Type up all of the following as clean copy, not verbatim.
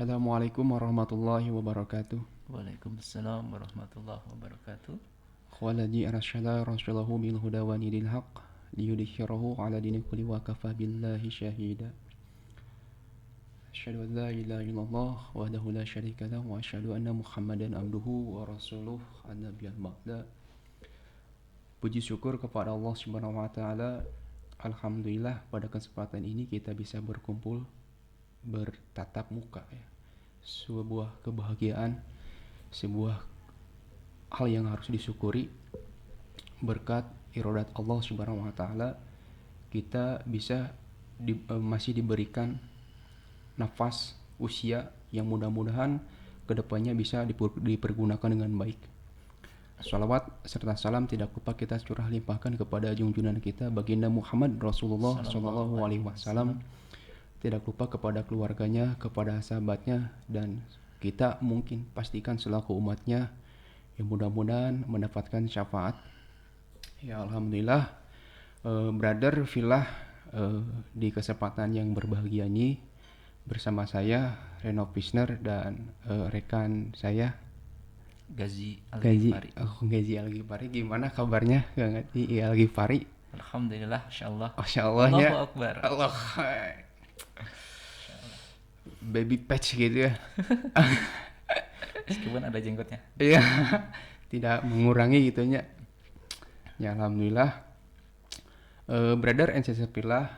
Assalamualaikum warahmatullahi wabarakatuh. Waalaikumsalam warahmatullahi wabarakatuh. Khawaladzi arsyada rasulahu bil huda wa dinil haq liyudhhirahu ala dini kulli wa kafa billahi syahida. Asyhadu an la ilaha illallah wahdahu la syarika lahu wa asyhadu anna Muhammadan abduhu wa rasuluh annabiyal ba'da. Puji syukur kepada Allah Subhanahu wa taala. Alhamdulillah pada kesempatan ini kita bisa berkumpul bertatap muka ya. Sebuah kebahagiaan, sebuah hal yang harus disyukuri. Berkat iradat Allah Subhanahu wa taala kita bisa masih diberikan nafas usia yang mudah-mudahan kedepannya bisa dipergunakan dengan baik. Salawat serta salam tidak lupa kita curah limpahkan kepada junjungan kita baginda Muhammad Rasulullah Sallallahu Alaihi Wasallam. Tidak lupa kepada keluarganya, kepada sahabatnya, dan kita mungkin pastikan selaku umatnya yang mudah-mudahan mendapatkan syafaat. Ya Alhamdulillah, brother Filah, di kesempatan yang berbahagia ini bersama saya Reno Pisner dan rekan saya Gazi Al-Ghifari. Gazi Al-Ghifari. Gimana kabarnya Kang Gazi Al-Ghifari? Alhamdulillah, insyaallah. Masya Allahnya. Allahu Akbar. Allah. Baby patch gitu ya. Meskipun ada jenggotnya. Iya. Tidak mengurangi gitunya. Ya Alhamdulillah. Brother and Sister Pilah,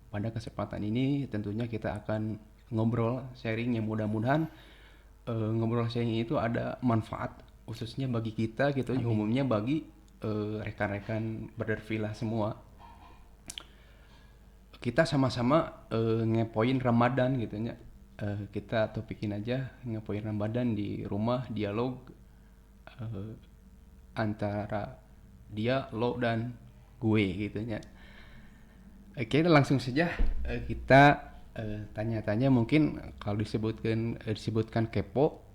pada kesempatan ini tentunya kita akan ngobrol sharing yang mudah-mudahan ngobrol sharing itu ada manfaat khususnya bagi kita gitu. Amin. Umumnya bagi rekan-rekan Brother Pilah semua. Kita sama-sama ngepoin Ramadan gitu ya. Kita topikin aja ngepoin Ramadan di rumah, dialog antara dia, lo dan gue gitu ya. Oke, langsung saja kita tanya-tanya. Mungkin kalau disebutkan kepo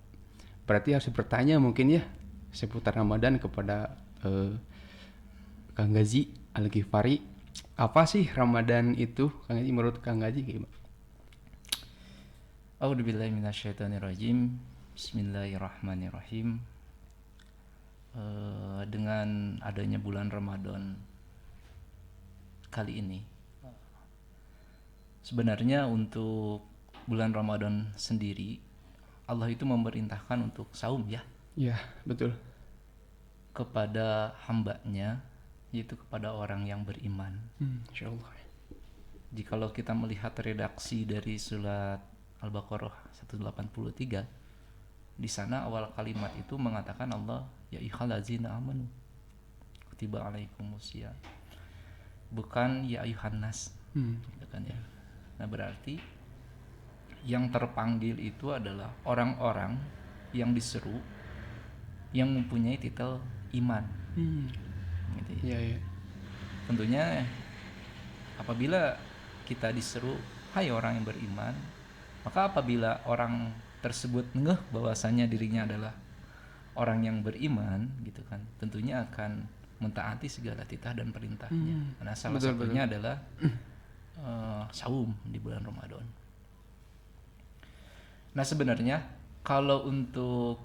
berarti harus bertanya mungkin ya seputar Ramadan kepada Kang Gazi Al-Ghifari. Apa sih Ramadan itu, Kang Gazi, menurut Kang Gazi gimana? A'udzubillahi minasyaitonirrajim. Bismillahirrahmanirrahim. Dengan adanya bulan Ramadan kali ini, sebenarnya untuk bulan Ramadan sendiri Allah itu memerintahkan untuk saum ya. Ya, betul. Kepada hambanya, yaitu kepada orang yang beriman. Insyaallah. Jikalau kita melihat redaksi dari surat Al-Baqarah 183, di sana awal kalimat itu mengatakan Allah, ya ayyuhallazina amanu kutiba alaikumusiyam, bukan ya ayyuhan nas. Gitu kan ya. Nah, berarti yang terpanggil itu adalah orang-orang yang diseru yang mempunyai titel iman. Gitu ya. Ya. Tentunya apabila kita diseru hai orang yang beriman, maka apabila orang tersebut ngeh bahwasanya dirinya adalah orang yang beriman gitu kan, tentunya akan mentaati segala titah dan perintahnya. Karena salah satunya adalah saum di bulan Ramadan. Nah, sebenarnya kalau untuk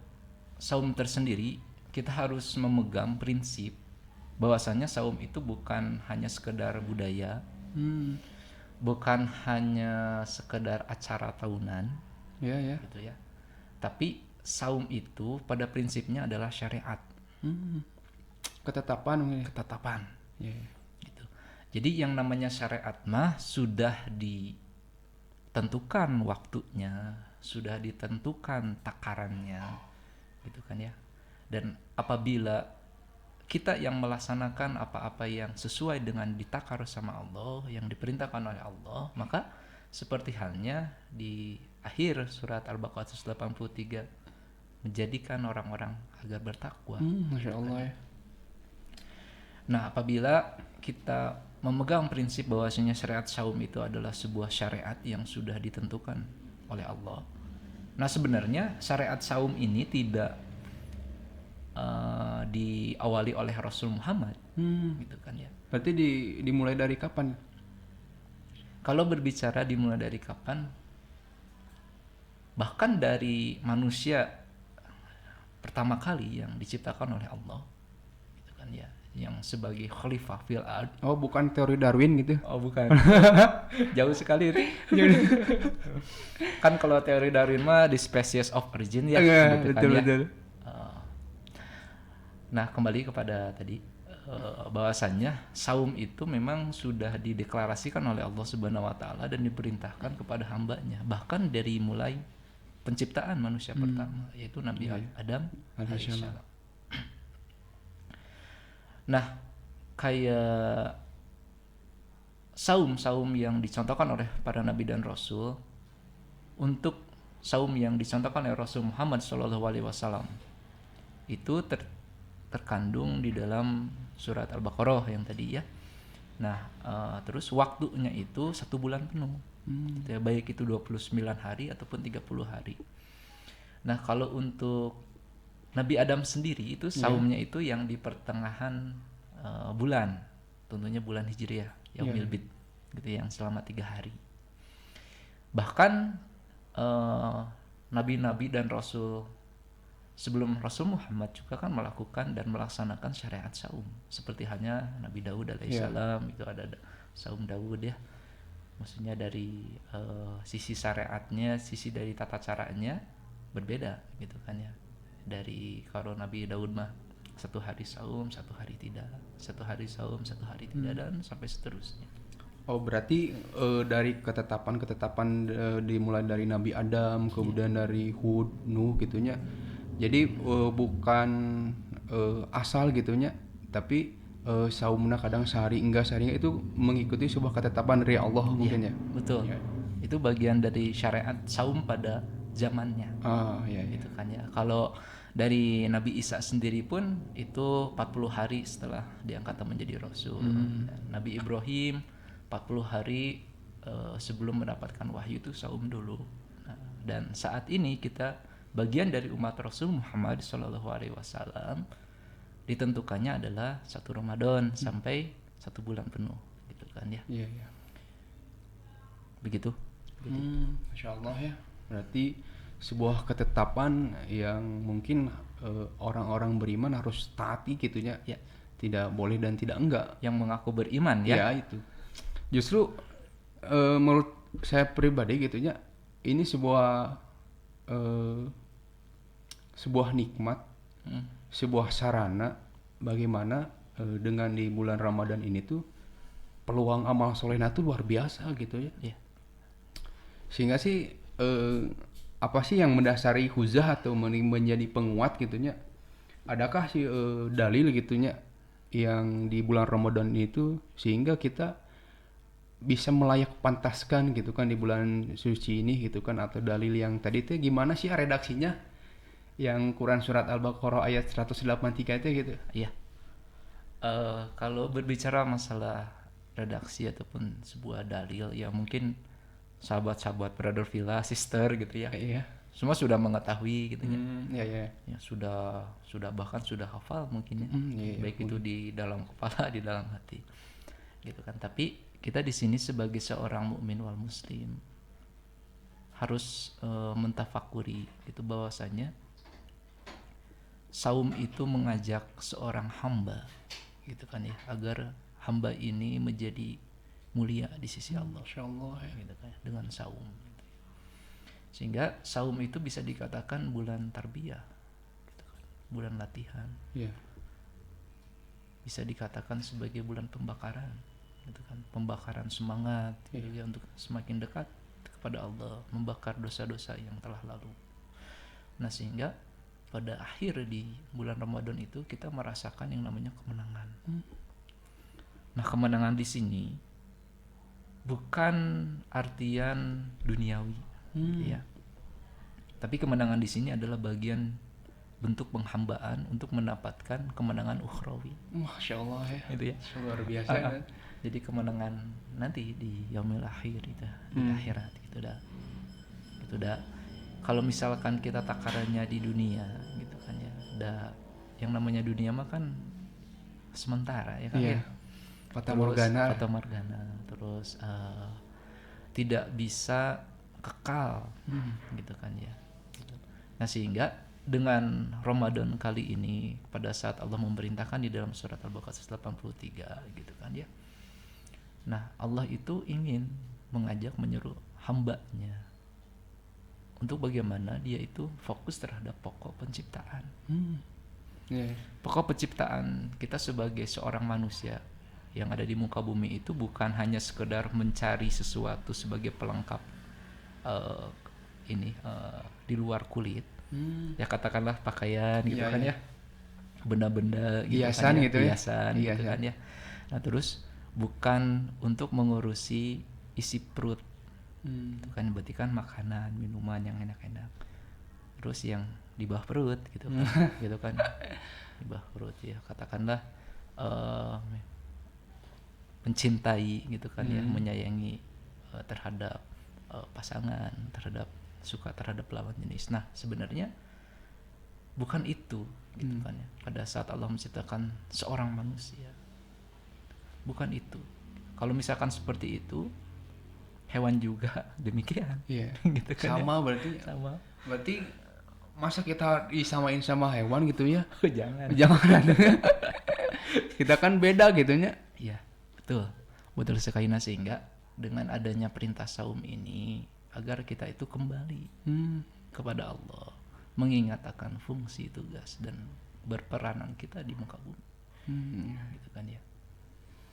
saum tersendiri kita harus memegang prinsip bahwasanya saum itu bukan hanya sekedar budaya, bukan hanya sekedar acara tahunan, gitu ya. Tapi saum itu pada prinsipnya adalah syariat, ketetapan. Gitu. Jadi yang namanya syariat mah sudah ditentukan waktunya, sudah ditentukan takarannya, gitu kan ya. Dan apabila kita yang melaksanakan apa-apa yang sesuai dengan ditakar sama Allah, yang diperintahkan oleh Allah, maka seperti halnya di akhir surat Al-Baqarah 183, menjadikan orang-orang agar bertakwa. Masya Allah ya. Nah, apabila kita memegang prinsip bahwasanya syariat saum itu adalah sebuah syariat yang sudah ditentukan oleh Allah. Nah, sebenarnya syariat saum ini tidak diawali oleh Rasul Muhammad, gitu kan ya. Berarti dimulai dari kapan? Kalau berbicara dimulai dari kapan, Bahkan dari manusia pertama kali yang diciptakan oleh Allah, gitu kan ya, yang sebagai khalifah fil ard. Oh, bukan teori Darwin gitu. Oh bukan. Jauh sekali itu. Kan kalau teori Darwin mah di species of origin ya, gitu kan ya. Betul. Nah, kembali kepada tadi, bahwasannya saum itu memang sudah dideklarasikan oleh Allah Subhanahu wa taala dan diperintahkan kepada hambanya, bahkan dari mulai penciptaan manusia pertama, yaitu Nabi Adam alaihissalam. Nah, kayak saum yang dicontohkan oleh para nabi dan rasul, untuk saum yang dicontohkan oleh Rasul Muhammad SAW itu terkandung di dalam surat Al-Baqarah yang tadi ya. Nah, terus waktunya itu 1 bulan penuh. Gitu ya, baik itu 29 hari ataupun 30 hari. Nah, kalau untuk Nabi Adam sendiri itu saumnya itu yang di pertengahan bulan, tentunya bulan Hijriah, Yaumil Bid, gitu, yang selama 3 hari. Bahkan nabi-nabi dan rasul sebelum Rasul Muhammad juga kan melakukan dan melaksanakan syariat saum, seperti halnya Nabi Daud alaihissalam, itu ada saum Daud ya. Maksudnya dari sisi syariatnya, sisi dari tata caranya berbeda gitu kan ya. Dari kalau Nabi Daud mah 1 hari saum, 1 hari tidak, 1 hari saum, 1 hari tidak, dan sampai seterusnya. Oh, berarti dari ketetapan dimulai dari Nabi Adam, kemudian dari Hud, Nuh gitunya. Jadi bukan asal gitunya, tapi saumna kadang sehari enggak itu mengikuti sebuah ketetapan dari Allah mungkin ya. Betul. Itu bagian dari syariat saum pada zamannya. Iya. Gitu kan ya. Kalau dari Nabi Isa sendiri pun itu 40 hari setelah diangkat menjadi rasul. Nabi Ibrahim 40 hari sebelum mendapatkan wahyu itu saum dulu. Nah, dan saat ini kita bagian dari umat Rasul Muhammad SAW, ditentukannya adalah 1 Ramadan sampai 1 bulan penuh, gitu kan ya. Iya. Begitu. Masya Allah ya. Berarti sebuah ketetapan yang mungkin orang-orang beriman harus taati gitunya. Ya. Tidak boleh dan tidak enggak. Yang mengaku beriman ya. Ya itu. Justru menurut saya pribadi gitunya, ini sebuah nikmat, sebuah sarana bagaimana dengan di bulan Ramadan ini tuh peluang amal solehna tuh luar biasa gitu ya. Yeah. Sehingga sih apa sih yang mendasari huzah atau menjadi penguat gitunya? Adakah sih dalil gitunya yang di bulan Ramadan itu sehingga kita bisa melayak pantaskan gitu kan di bulan suci ini gitu kan, atau dalil yang tadi itu gimana sih redaksinya yang Quran surat Al-Baqarah ayat 183 itu gitu. Iya. Kalau berbicara masalah redaksi ataupun sebuah dalil ya, mungkin sahabat-sahabat brother villa sister gitu ya. Iya. Semua sudah mengetahui gitu ya. Iya. Ya sudah bahkan sudah hafal mungkin ya. Baik itu di dalam kepala, di dalam hati. Gitu kan. Tapi kita di sini sebagai seorang mukmin wal muslim harus mentafakuri itu bahwasanya saum itu mengajak seorang hamba gitu kan ya, agar hamba ini menjadi mulia di sisi Allah. Insyaallah ya. Gitu kan, dengan saum. Sehingga saum itu bisa dikatakan bulan tarbiyah gitu kan, bulan latihan. Iya. Bisa dikatakan sebagai bulan pembakaran gitu kan, pembakaran semangat gitu ya, untuk semakin dekat kepada Allah, membakar dosa-dosa yang telah lalu. Nah, sehingga pada akhir di bulan Ramadan itu kita merasakan yang namanya kemenangan. Nah, kemenangan di sini bukan artian duniawi, ya. Tapi kemenangan di sini adalah bagian bentuk penghambaan untuk mendapatkan kemenangan ukhrawi. Masya Allah ya. Itu ya. Luar biasa. Jadi kemenangan nanti di yaumil akhir itu, di akhirat gitu dah. Itu dah. Kalau misalkan kita takarannya di dunia gitu kan ya, yang namanya dunia mah kan sementara ya kan ya. Fata Morgana. Terus tidak bisa kekal, gitu kan ya. Nah sehingga dengan Ramadan kali ini, pada saat Allah memerintahkan di dalam surat Al-Baqarah 183 gitu kan ya. Nah Allah itu ingin mengajak, menyeru hambanya untuk bagaimana dia itu fokus terhadap pokok penciptaan. Pokok penciptaan kita sebagai seorang manusia yang ada di muka bumi itu bukan hanya sekedar mencari sesuatu sebagai pelengkap di luar kulit, ya katakanlah pakaian gitu kan ya, benda-benda gitu hiasan kan ya, gitu ya. hiasan gitu kan ya. Nah terus bukan untuk mengurusi isi perut, itu kan berarti kan makanan, minuman yang enak-enak, terus yang di bawah perut gitu kan, gitu kan, di bawah perut ya, katakanlah mencintai gitu kan ya, menyayangi terhadap pasangan, terhadap lawan jenis. Nah sebenarnya bukan itu gitu kan ya, pada saat Allah menciptakan seorang manusia, bukan itu. Kalau misalkan seperti itu, hewan juga demikian. Gitu kan sama ya? berarti. Sama. Berarti masa kita disamain sama hewan gitu ya? Jangan. Kita kan beda gitunya. Iya, betul sekali. Nah sehingga dengan adanya perintah saum ini, agar kita itu kembali kepada Allah, mengingat akan fungsi, tugas dan berperanan kita di muka bumi. Gitu kan ya.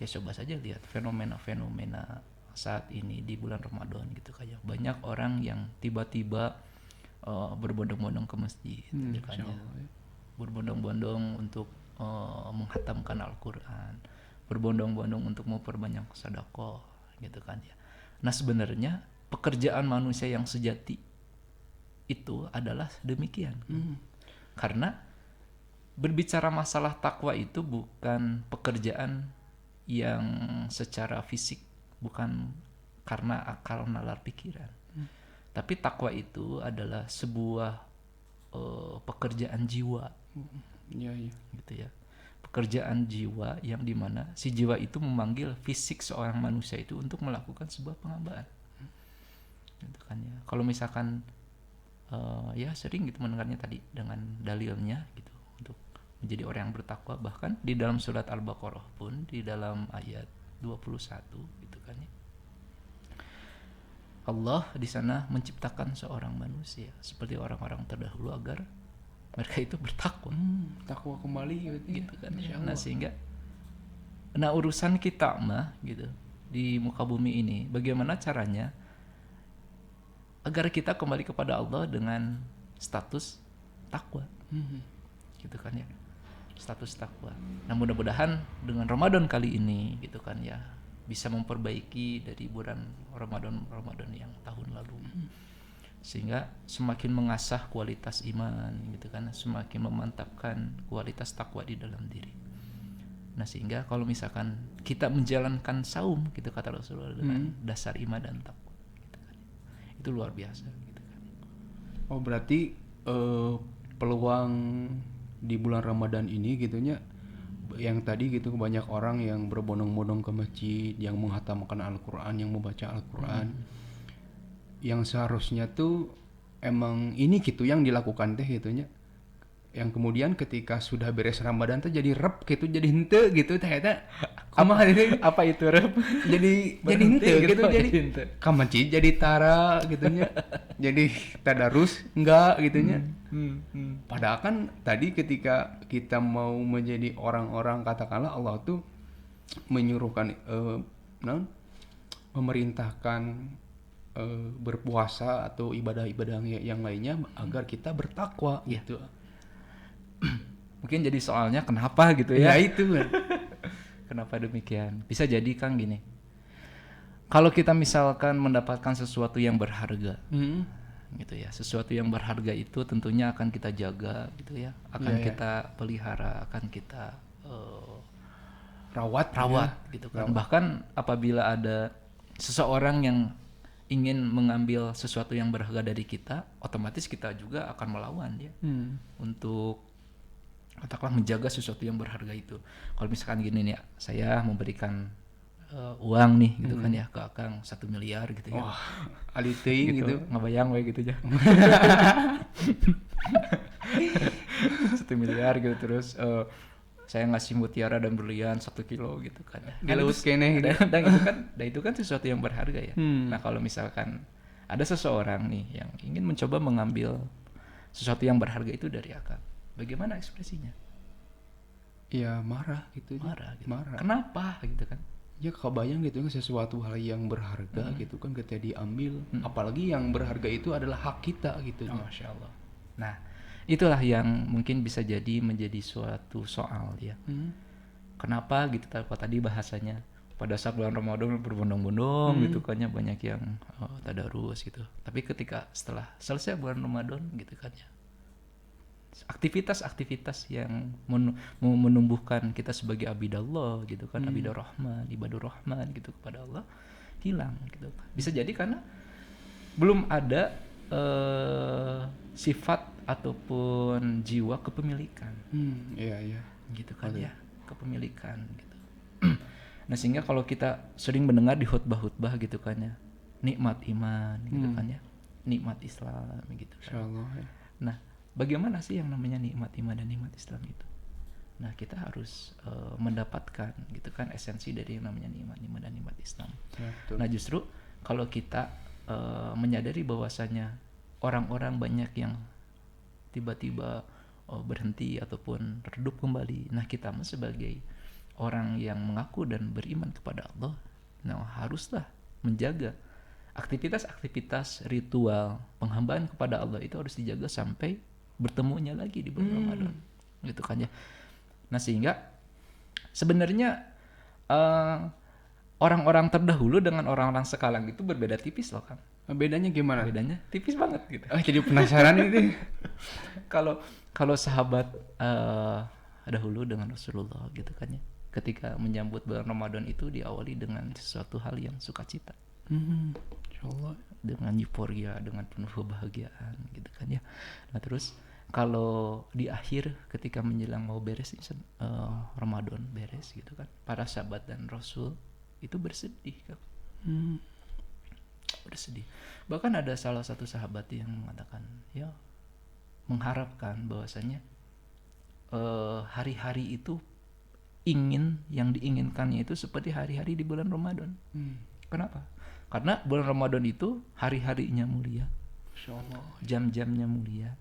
Ya coba saja lihat fenomena-fenomena saat ini di bulan Ramadan gitu kayak banyak orang yang tiba-tiba berbondong-bondong ke masjid, gitu kan ya. Berbondong-bondong untuk menghatamkan Al-Quran, berbondong-bondong untuk memperbanyak sedekah, gitu kan ya. Nah sebenarnya pekerjaan manusia yang sejati itu adalah demikian, karena berbicara masalah takwa itu bukan pekerjaan yang secara fisik, bukan karena akal nalar pikiran, tapi takwa itu adalah sebuah pekerjaan jiwa, gitu ya. Pekerjaan jiwa yang dimana si jiwa itu memanggil fisik seorang manusia itu untuk melakukan sebuah penghambaan, gitu kan ya. Kalau misalkan ya sering gitu mendengarnya tadi dengan dalilnya gitu untuk menjadi orang yang bertakwa, bahkan di dalam surat Al-Baqarah pun di dalam ayat 21 gitu kan ya. Allah di sana menciptakan seorang manusia seperti orang-orang terdahulu agar mereka itu bertakwa. Takwa kembali gitu kan ya. Nah sehingga urusan kita mah gitu di muka bumi ini bagaimana caranya agar kita kembali kepada Allah dengan status takwa. Gitu kan ya. Status takwa. Nah mudah-mudahan dengan Ramadan kali ini gitu kan ya bisa memperbaiki dari bulan Ramadan yang tahun lalu, sehingga semakin mengasah kualitas iman gitu kan, semakin memantapkan kualitas takwa di dalam diri. Nah sehingga kalau misalkan kita menjalankan saum gitu kata Rasulullah dengan dasar iman dan takwa gitu kan, itu luar biasa gitu kan. Oh berarti peluang di bulan Ramadan ini gitunya, yang tadi gitu banyak orang yang berbondong-bondong ke masjid, yang menghatamkan Al-Quran, yang membaca Al-Quran, yang seharusnya tuh emang ini gitu yang dilakukan teh gitunya, yang kemudian ketika sudah beres Ramadan tuh jadi rep gitu, jadi hente gitu ternyata apa itu rep jadi hente gitu, jadi ke masjid jadi tara gitunya, jadi tadarus enggak gitunya. Padahal kan tadi ketika kita mau menjadi orang-orang, katakanlah Allah tuh menyuruhkan memerintahkan berpuasa atau ibadah-ibadah yang lainnya agar kita bertakwa gitu. Mungkin jadi soalnya kenapa gitu ya. Ya itu kan. Kenapa demikian? Bisa jadi Kang gini. Kalau kita misalkan mendapatkan sesuatu yang berharga, gitu ya. Sesuatu yang berharga itu tentunya akan kita jaga gitu ya. Akan kita pelihara, akan kita rawat gitu kan. Bahkan apabila ada seseorang yang ingin mengambil sesuatu yang berharga dari kita, otomatis kita juga akan melawan dia untuk katakanlah menjaga sesuatu yang berharga itu. Kalau misalkan gini nih, saya memberikan uang nih gitu kan ya ke Akang 1 miliar gitu ya. Wah, ali teuing gitu. Ngabayang we gitu ya. 1 miliar gitu terus saya ngasih mutiara dan berlian 1 kilo gitu kan ya. Di laut keneh gitu. Dan itu kan sesuatu yang berharga ya. Nah kalau misalkan ada seseorang nih yang ingin mencoba mengambil sesuatu yang berharga itu dari Akang, bagaimana ekspresinya? Ya marah gitu. Marah gitu. Marah. Kenapa gitu kan? Ya kebayang gitu kan sesuatu hal yang berharga gitu kan ketika diambil, apalagi yang berharga itu adalah hak kita gitu. Masya Allah. Nah itulah yang mungkin bisa jadi menjadi suatu soal ya. Kenapa gitu tadi bahasanya pada saat bulan Ramadan berbondong-bondong gitu kan ya, banyak yang tadarus gitu. Tapi ketika setelah selesai bulan Ramadan gitu kan ya, aktivitas-aktivitas yang menumbuhkan kita sebagai abidallah gitu kan, abidur rahman, ibadur rahman gitu kepada Allah hilang gitu. Bisa jadi karena belum ada sifat ataupun jiwa kepemilikan. Iya. Gitu kan ya, kepemilikan gitu. Nah sehingga kalau kita sering mendengar di khutbah-khutbah gitu kan ya, nikmat iman gitu kan ya, nikmat Islam gitu kan. Insyaallah ya. Nah bagaimana sih yang namanya nikmat iman dan nikmat Islam itu? Nah kita harus mendapatkan gitu kan esensi dari yang namanya nikmat iman dan nikmat Islam. Ya, betul. Nah justru kalau kita menyadari bahwasanya orang-orang banyak yang tiba-tiba berhenti ataupun redup kembali, nah kita sebagai orang yang mengaku dan beriman kepada Allah, nah haruslah menjaga aktivitas-aktivitas ritual penghambaan kepada Allah itu harus dijaga sampai bertemunya lagi di bulan Ramadan gitu kan ya. Nah sehingga sebenarnya orang-orang terdahulu dengan orang-orang sekarang itu berbeda tipis loh Kang. Bedanya gimana? Bedanya tipis banget gitu. Jadi penasaran ini. Kalau sahabat dahulu dengan Rasulullah gitu kan ya, ketika menyambut bulan Ramadan itu diawali dengan sesuatu hal yang sukacita. Insyaallah dengan euforia, dengan penuh kebahagiaan gitu kan ya. Nah terus kalau di akhir ketika menjelang mau beres Ramadan beres gitu kan, para sahabat dan Rasul itu bersedih kan. Bersedih. Bahkan ada salah satu sahabat yang mengatakan ya mengharapkan bahwasanya hari-hari itu yang diinginkannya itu seperti hari-hari di bulan Ramadan. Kenapa? Karena bulan Ramadan itu hari-harinya mulia, jam-jamnya mulia,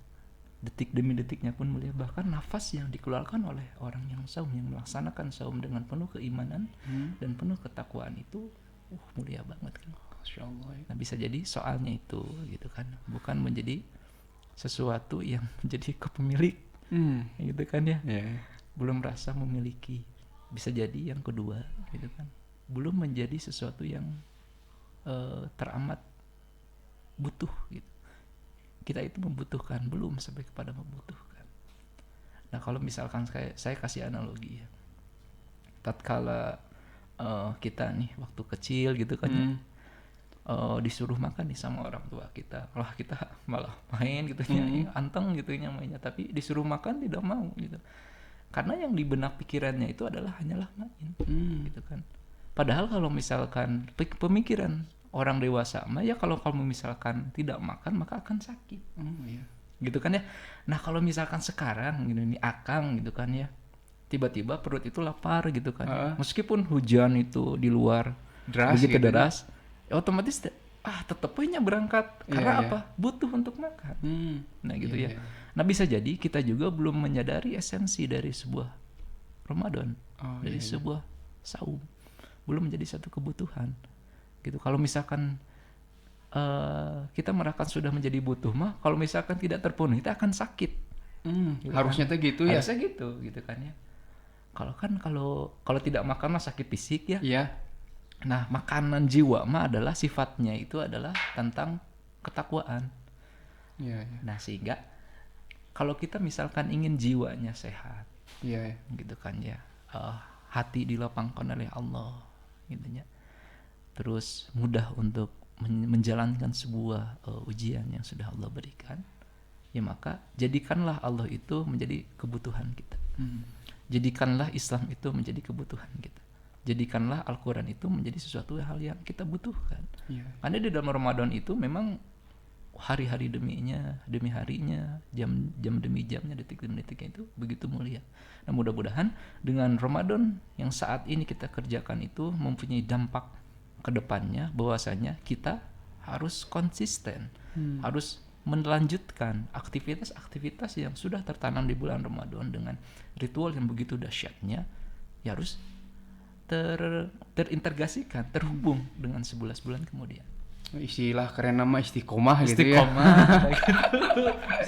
detik demi detiknya pun mulia. Bahkan nafas yang dikeluarkan oleh orang yang saum, yang melaksanakan saum dengan penuh keimanan dan penuh ketakwaan itu mulia banget kan. Nah bisa jadi soalnya itu gitu kan, bukan menjadi sesuatu yang menjadi kepemilik gitu kan ya. Belum rasa memiliki. Bisa jadi yang kedua gitu kan, belum menjadi sesuatu yang teramat butuh gitu. Kita itu membutuhkan, belum sampai kepada membutuhkan. Nah kalau misalkan saya kasih analogi ya, tatkala kita nih waktu kecil gitu kan ya, disuruh makan nih sama orang tua kita, malah kita malah main gitu ya, anteng gitu ya mainnya, tapi disuruh makan tidak mau gitu, karena yang di benak pikirannya itu adalah hanyalah main gitu kan. Padahal kalau misalkan pemikiran orang dewasa mah ya, kalau kamu misalkan tidak makan maka akan sakit gitu kan ya. Nah kalau misalkan sekarang gitu nih Akang gitu kan ya, tiba-tiba perut itu lapar gitu kan, meskipun hujan itu di luar begitu deras, ya otomatis tetep aja berangkat karena apa? Butuh untuk makan. Nah gitu ya. Nah bisa jadi kita juga belum menyadari esensi dari sebuah Ramadan, dari sebuah saum, belum menjadi satu kebutuhan gitu. Kalau misalkan kita merasakan sudah menjadi butuh mah, kalau misalkan tidak terpenuhi kita akan sakit. Gitu harusnya kan? Gitu ya. Harusnya gitu kan ya. Kalau tidak makan mah sakit fisik ya. Iya. Nah, makanan jiwa mah adalah sifatnya itu adalah tentang ketakwaan. Iya. Nah, sehingga kalau kita misalkan ingin jiwanya sehat, gitu kan ya, hati dilapangkan oleh Allah, gitu ya. Terus mudah untuk menjalankan sebuah ujian yang sudah Allah berikan, ya maka jadikanlah Allah itu menjadi kebutuhan kita. Jadikanlah Islam itu menjadi kebutuhan kita. jadikanlah Al-Quran itu menjadi sesuatu hal yang kita butuhkan. Iya. Karena di dalam Ramadan itu memang hari-hari demi harinya, jam demi jamnya, detik demi detiknya itu begitu mulia. Nah, mudah-mudahan dengan Ramadan yang saat ini kita kerjakan itu mempunyai dampak ke depannya, bahwasanya kita harus konsisten, harus melanjutkan aktivitas-aktivitas yang sudah tertanam di bulan Ramadan dengan ritual yang begitu dahsyatnya, ya harus terintegrasikan, terhubung dengan 11 bulan kemudian. Istilah keren nama istiqomah gitu ya.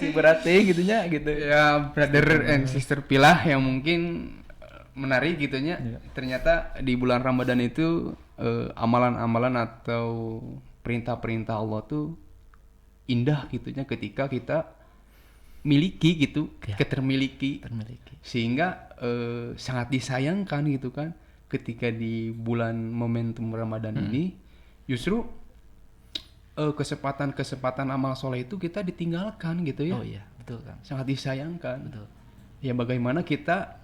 Si berarti gitunya gitu. Ya, brother and sister pilah yang mungkin menarik gitunya. Ternyata di bulan Ramadan itu amalan-amalan atau perintah-perintah Allah tuh indah gitunya ketika kita miliki gitu, termiliki. Sehingga sangat disayangkan gitu kan ketika di bulan momentum Ramadan ini justru kesempatan amal soleh itu kita ditinggalkan gitu ya. Oh iya, betul kan. Sangat disayangkan. Betul. Ya bagaimana kita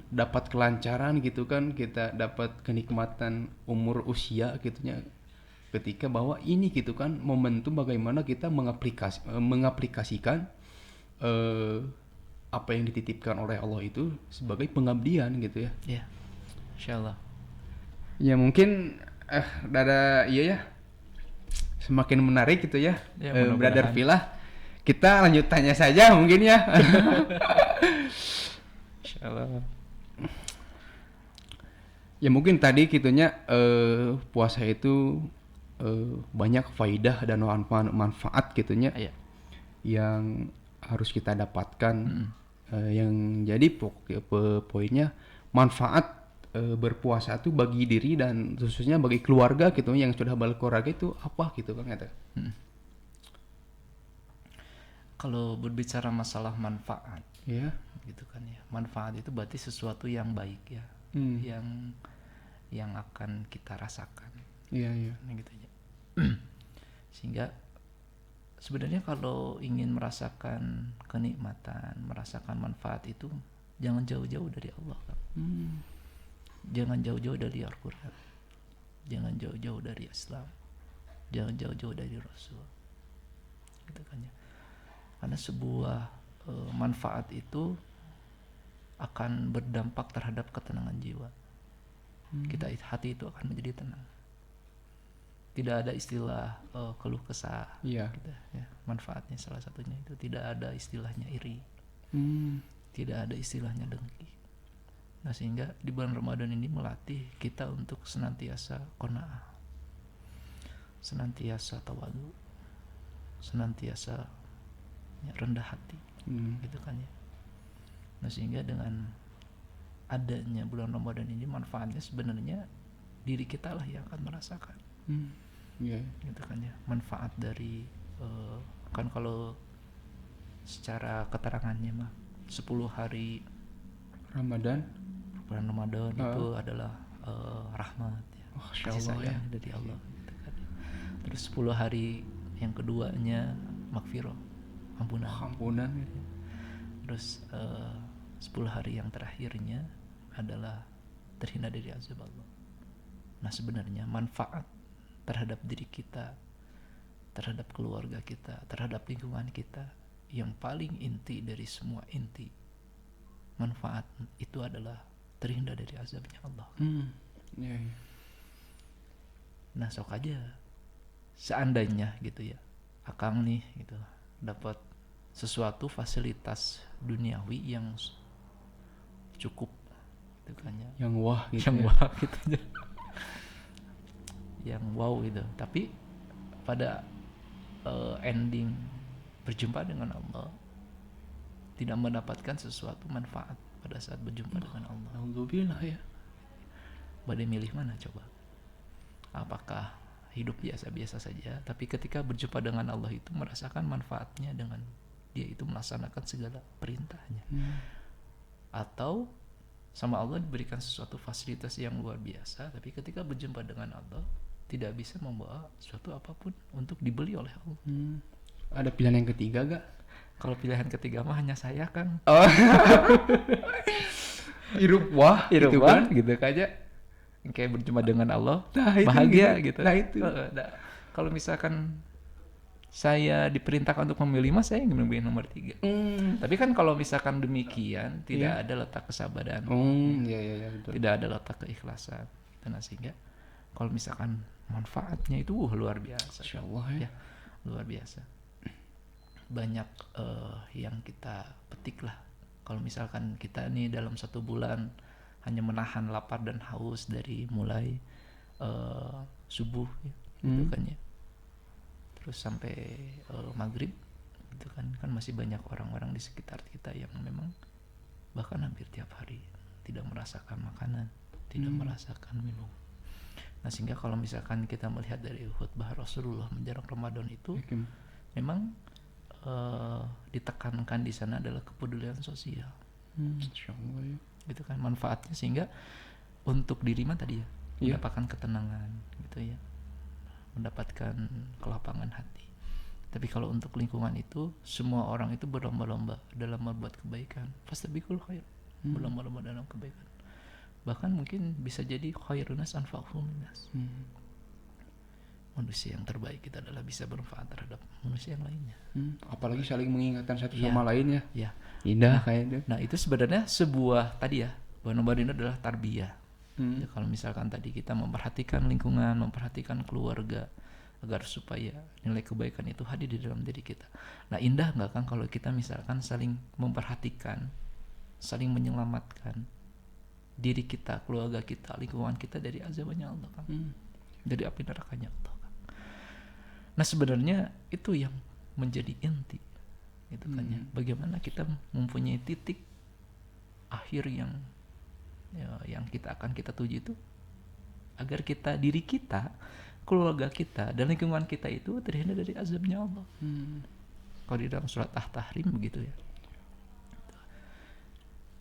dapat kelancaran gitu kan, kita dapat kenikmatan umur usia gitunya ketika bahwa ini gitu kan momentum bagaimana kita mengaplikasikan apa yang dititipkan oleh Allah itu sebagai pengabdian gitu ya. Iya. Insyaallah. Ya mungkin iya ya. Semakin menarik gitu ya, Brother Villa. Kita lanjut tanya saja mungkin ya. Insyaallah. Ya mungkin tadi gitunya puasa itu banyak faidah dan manfaat gitunya yang harus kita dapatkan. Yang jadi poinnya manfaat berpuasa itu bagi diri dan khususnya bagi keluarga gitu yang sudah berkeluarga itu apa gitu kan kata. Kalau berbicara masalah manfaat, ya gitu kan ya. Manfaat itu berarti sesuatu yang baik ya, yang akan kita rasakan. Iya. Gitu ya. Sehingga sebenarnya kalau ingin merasakan kenikmatan, merasakan manfaat itu jangan jauh-jauh dari Allah kan. Jangan jauh-jauh dari Al-Quran, jangan jauh-jauh dari Islam, jangan jauh-jauh dari Rasul, gitu kan ya. Karena sebuah manfaat itu akan berdampak terhadap ketenangan jiwa. Hati itu akan menjadi tenang. Tidak ada istilah keluh kesah. Gitu, ya. Manfaatnya salah satunya itu tidak ada istilahnya iri, tidak ada istilahnya dengki. Nah, sehingga di bulan Ramadan ini melatih kita untuk senantiasa qanaah, senantiasa tawadu, senantiasa rendah hati, gitu kan ya. Nah, sehingga dengan adanya bulan Ramadan ini manfaatnya sebenarnya diri kita lah yang akan merasakan, gitu kan ya. Manfaat dari kan kalau secara keterangannya mah 10 hari bulan Ramadan itu adalah rahmat ya, kasih sayang dari Allah, gitu kan. Terus 10 hari yang keduanya maghfirah, ampunan. Terus 10 hari yang terakhirnya adalah terhindar dari azab Allah. Nah, sebenarnya manfaat terhadap diri kita, terhadap keluarga kita, terhadap lingkungan kita, yang paling inti dari semua inti manfaat itu adalah terhindar dari azabnya Allah. Nah, sok aja seandainya gitu ya, akang nih gitu dapat sesuatu fasilitas duniawi yang cukup gitu kan ya, yang wah gitu, yang wow gitu, tapi pada ending berjumpa dengan Allah tidak mendapatkan sesuatu manfaat pada saat berjumpa dengan Allah. Alhamdulillah ya. Badai milih mana coba? Apakah hidup biasa-biasa saja, tapi ketika berjumpa dengan Allah itu merasakan manfaatnya dengan dia itu melaksanakan segala perintahnya, atau sama Allah diberikan sesuatu fasilitas yang luar biasa, tapi ketika berjumpa dengan Allah tidak bisa membawa sesuatu apapun untuk dibeli oleh Allah. Ada pilihan yang ketiga gak? Kalau pilihan ketiga mah hanya saya kan. Irup wah gitu kan gitu aja. kayak berjumpa dengan Allah, Nah, itu bahagia gitu. gitu. Nah, itu. Kalau misalkan saya diperintahkan untuk memilih mas, saya ingin memilih nomor 3. Tapi kan kalau misalkan demikian, tidak Iya. ada letak kesabaran, Iya betul. tidak ada letak keikhlasan. Dan sehingga kalau misalkan manfaatnya itu luar biasa. Insyaallah ya. Luar biasa. Banyak yang kita petik lah. Kalau misalkan kita nih dalam 1 bulan hanya menahan lapar dan haus dari mulai subuh gitu kan ya, terus sampai maghrib gitu kan masih banyak orang-orang di sekitar kita yang memang bahkan hampir tiap hari tidak merasakan makanan, tidak merasakan minum. Nah sehingga kalau misalkan kita melihat dari khutbah Rasulullah menjelang Ramadan itu memang ditekankan di sana adalah kepedulian sosial. Insyaallah ya. Gitu kan manfaatnya, sehingga untuk diri tadi ya, mendapatkan ketenangan gitu ya, mendapatkan kelapangan hati. Tapi kalau untuk lingkungan itu, semua orang itu berlomba-lomba dalam membuat kebaikan. Fastabiqul khair, berlomba-lomba dalam kebaikan. Bahkan mungkin bisa jadi khairun nas anfa'uhum linnas. Manusia yang terbaik kita adalah bisa bermanfaat terhadap manusia yang lainnya. Apalagi saling mengingatkan satu sama lain ya. Ya. Indah kayaknya. Nah itu sebenarnya sebuah tadi ya, bahwa nomor ini adalah tarbiyah. Ya, kalau misalkan tadi kita memperhatikan lingkungan, memperhatikan keluarga, agar supaya nilai kebaikan itu hadir di dalam diri kita. Nah indah nggak kan kalau kita misalkan saling memperhatikan, saling menyelamatkan diri kita, keluarga kita, lingkungan kita dari azabnya Allah kan, dari api nerakanya Allah kan. Nah sebenarnya itu yang menjadi inti gitu kan ya, bagaimana kita mempunyai titik akhir yang kita akan kita tuju itu, agar kita, diri kita, keluarga kita, dan lingkungan kita itu terhindar dari azabnya Allah. Kalau di dalam surat At-Tahrim begitu ya,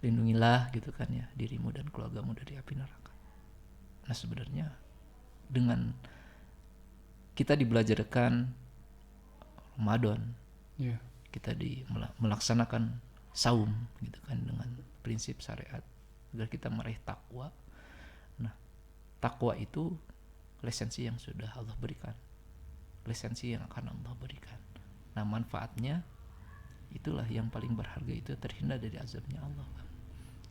lindungilah gitu kan ya dirimu dan keluargamu dari api neraka. Nah sebenarnya dengan kita dibelajarkan Ramadan, kita melaksanakan saum gitu kan dengan prinsip syariat agar kita meraih takwa. Nah takwa itu lisensi yang sudah Allah berikan, lisensi yang akan Allah berikan. Nah manfaatnya itulah yang paling berharga, itu terhindar dari azabnya Allah kan,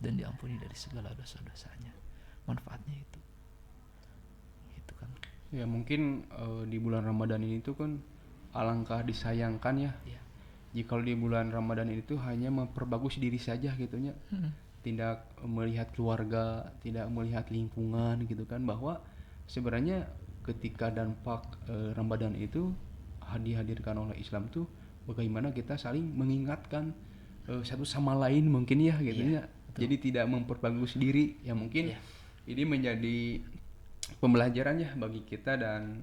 dan diampuni dari segala dosa-dosanya. Manfaatnya itu kan ya. Mungkin di bulan Ramadan ini tuh kan alangkah disayangkan ya, jika di bulan Ramadan itu hanya memperbagus diri saja gitunya, tidak melihat keluarga, tidak melihat lingkungan gitu kan, bahwa sebenarnya ketika dampak Ramadan itu dihadirkan oleh Islam tuh bagaimana kita saling mengingatkan satu sama lain mungkin ya gitu ya. Jadi tidak memperbagus diri ya, mungkin ini menjadi pembelajaran ya bagi kita dan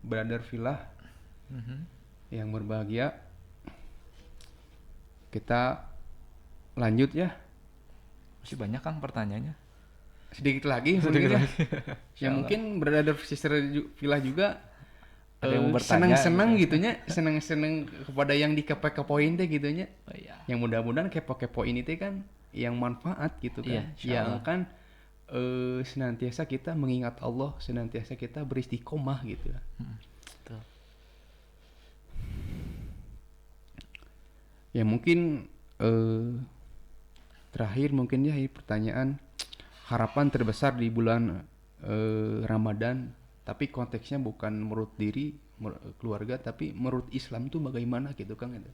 brother fillah yang berbahagia. Kita lanjut ya. Masih banyak kan pertanyaannya. Sedikit lagi mungkin ya. Mungkin brother sister fillah juga senang-senang gitunya, senang-senang kepada yang dikepo-kepoin teh gitunya. Yang mudah-mudahan kepo-kepo ini teh kan yang manfaat gitu kan. Yang kan senantiasa kita mengingat Allah, senantiasa kita beristiqomah gitu. Betul. Ya mungkin terakhir mungkin ya pertanyaan, harapan terbesar di bulan Ramadan, tapi konteksnya bukan menurut diri keluarga, tapi menurut Islam tuh bagaimana gitu kan gitu.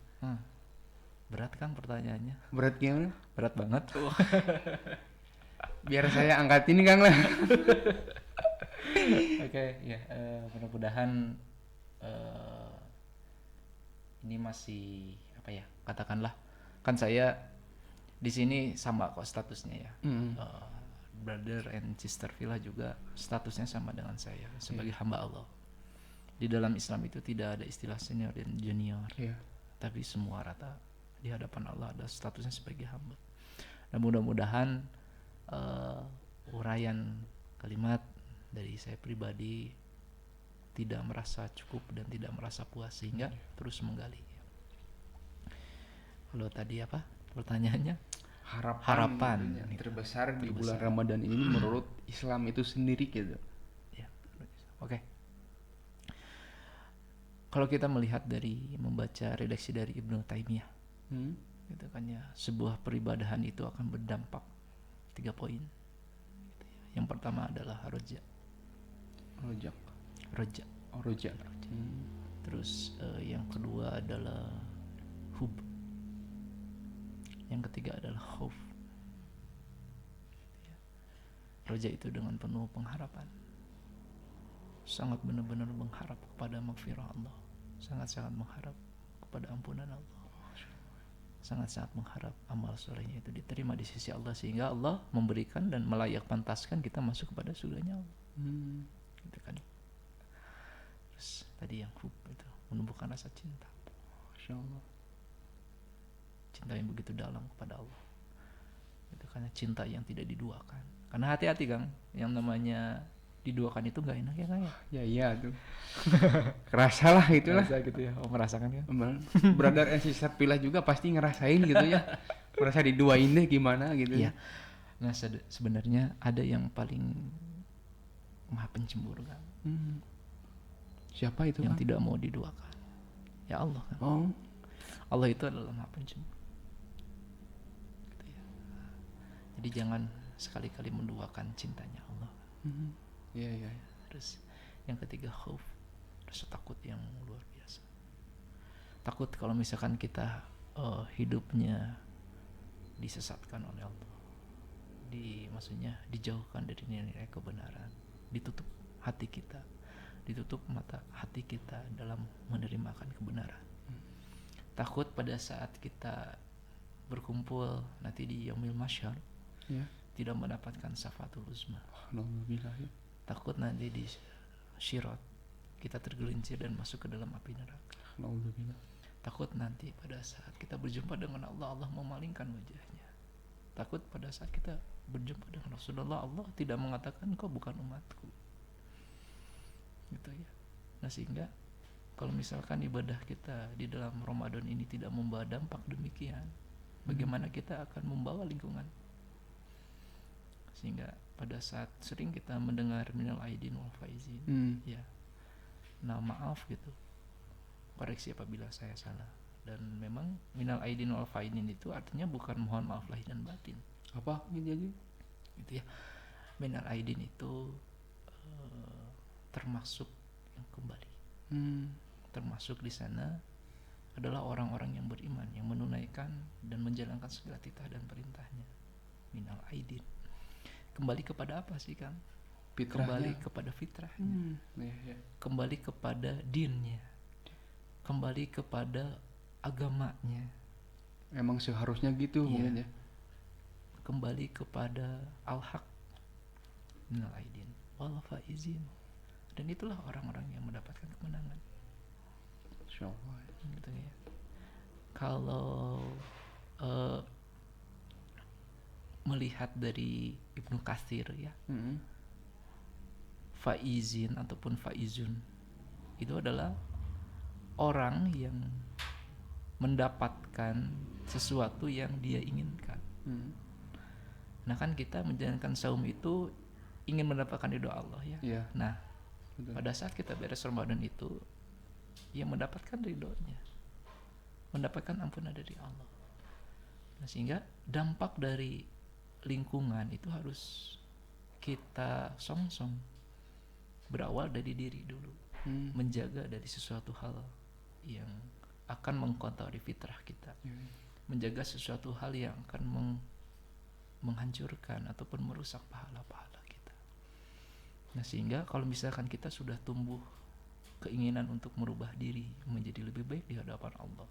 Berat kan pertanyaannya? Berat gimana? Berat banget. Biar saya angkat ini Kang lah. Oke, ya mudah-mudahan ini masih apa ya, katakanlah kan saya di sini sama kok statusnya ya. Brother and sister fillah juga statusnya sama dengan saya sebagai hamba Allah. Di dalam Islam itu tidak ada istilah senior dan junior, tapi semua rata di hadapan Allah ada statusnya sebagai hamba. Nah mudah-mudahan uraian kalimat dari saya pribadi tidak merasa cukup dan tidak merasa puas, sehingga terus menggali. Kalau tadi apa pertanyaannya? harapan gitu ya, gitu, terbesar di bulan terbesar. Ramadan ini menurut Islam itu sendiri gitu. Ya, oke. Kalau kita melihat dari membaca redaksi dari Ibnu Taimiyah, gitu kan ya, sebuah peribadahan itu akan berdampak 3 poin. Gitu ya. Yang pertama adalah roja, Rojak. roja. Oh, rojak. Terus yang kedua adalah hub. Yang ketiga adalah khauf. Gitu ya. Roja itu dengan penuh pengharapan, sangat benar-benar mengharap kepada maghfirah Allah, sangat-sangat mengharap kepada ampunan Allah, sangat-sangat mengharap amal solehnya itu diterima di sisi Allah, sehingga Allah memberikan dan melayak pantaskan kita masuk kepada surganya Allah. Gitu kan. Terus tadi yang hub itu menumbuhkan rasa cinta, Masya Allah. cinta yang begitu dalam kepada Allah. Itu karena cinta yang tidak diduakan. Karena hati-hati Kang, yang namanya diduakan itu nggak enak ya Kang ya. Ya iya tuh. Kerasa lah itulah. Merasa gitu ya, merasakan kan? Brother and sister pilih juga pasti ngerasain gitu ya. Merasa diduain deh gimana gitu. Iya. Nah sebenarnya ada yang paling maha pencemburu Kang. Siapa itu Yang kan? tidak mau diduakan. Ya Allah kan. Oh. Allah itu adalah maha pencemburu. Gitu ya. Jadi jangan sekali-kali menduakan cintanya Allah. Iya iya. Terus yang ketiga khauf, rasa takut yang luar biasa. Takut kalau misalkan kita hidupnya disesatkan oleh Allah, maksudnya dijauhkan dari nilai kebenaran, ditutup hati kita, ditutup mata hati kita dalam menerima akan kebenaran. Takut pada saat kita berkumpul nanti di yaumil mahsyar, Ya. tidak mendapatkan syafaatul uzma. Alhamdulillah ya. Takut nanti di syirat kita tergelincir dan masuk ke dalam api neraka. Alhamdulillah. Takut nanti pada saat kita berjumpa dengan Allah, Allah memalingkan wajahnya. Takut pada saat kita berjumpa dengan Rasulullah, Allah tidak mengatakan kau bukan umatku. Gitu ya. Nah sehingga kalau misalkan ibadah kita di dalam Ramadan ini tidak membawa dampak demikian, bagaimana kita akan membawa lingkungan? Sehingga pada saat sering kita mendengar minal aidin wal faizin, ya, nah maaf gitu, koreksi apabila saya salah. Dan memang minal aidin wal faizin itu artinya bukan mohon maaf lahir dan batin. Apa gitu aja? Gitu ya. Minal aidin itu termasuk yang kembali. Termasuk di sana adalah orang-orang yang beriman, yang menunaikan dan menjalankan segala titah dan perintahnya. Minal aidin. Kembali kepada apa sih Kang? Fitrahnya. Kembali kepada fitrahnya. Ya. Kembali kepada dinnya. Kembali kepada agamanya. Emang seharusnya gitu mungkin ya. Kembali kepada al-haq minal aidin wal faizin. Dan itulah orang-orang yang mendapatkan kemenangan. Insyaallah. Gitu ya. Kalau melihat dari Ibnu Katsir ya, faizin ataupun faizun itu adalah orang yang mendapatkan sesuatu yang dia inginkan. Nah kan kita menjalankan saum itu ingin mendapatkan ridho Allah ya. Iya. Nah Betul. pada saat kita beres Ramadan itu, ya mendapatkan ridhonya, mendapatkan ampunan dari Allah. Nah, sehingga dampak dari lingkungan itu harus kita songsong, berawal dari diri dulu, menjaga dari sesuatu hal yang akan mengkotori fitrah kita, menjaga sesuatu hal yang akan menghancurkan ataupun merusak pahala-pahala kita. Nah sehingga kalau misalkan kita sudah tumbuh keinginan untuk merubah diri menjadi lebih baik di hadapan Allah,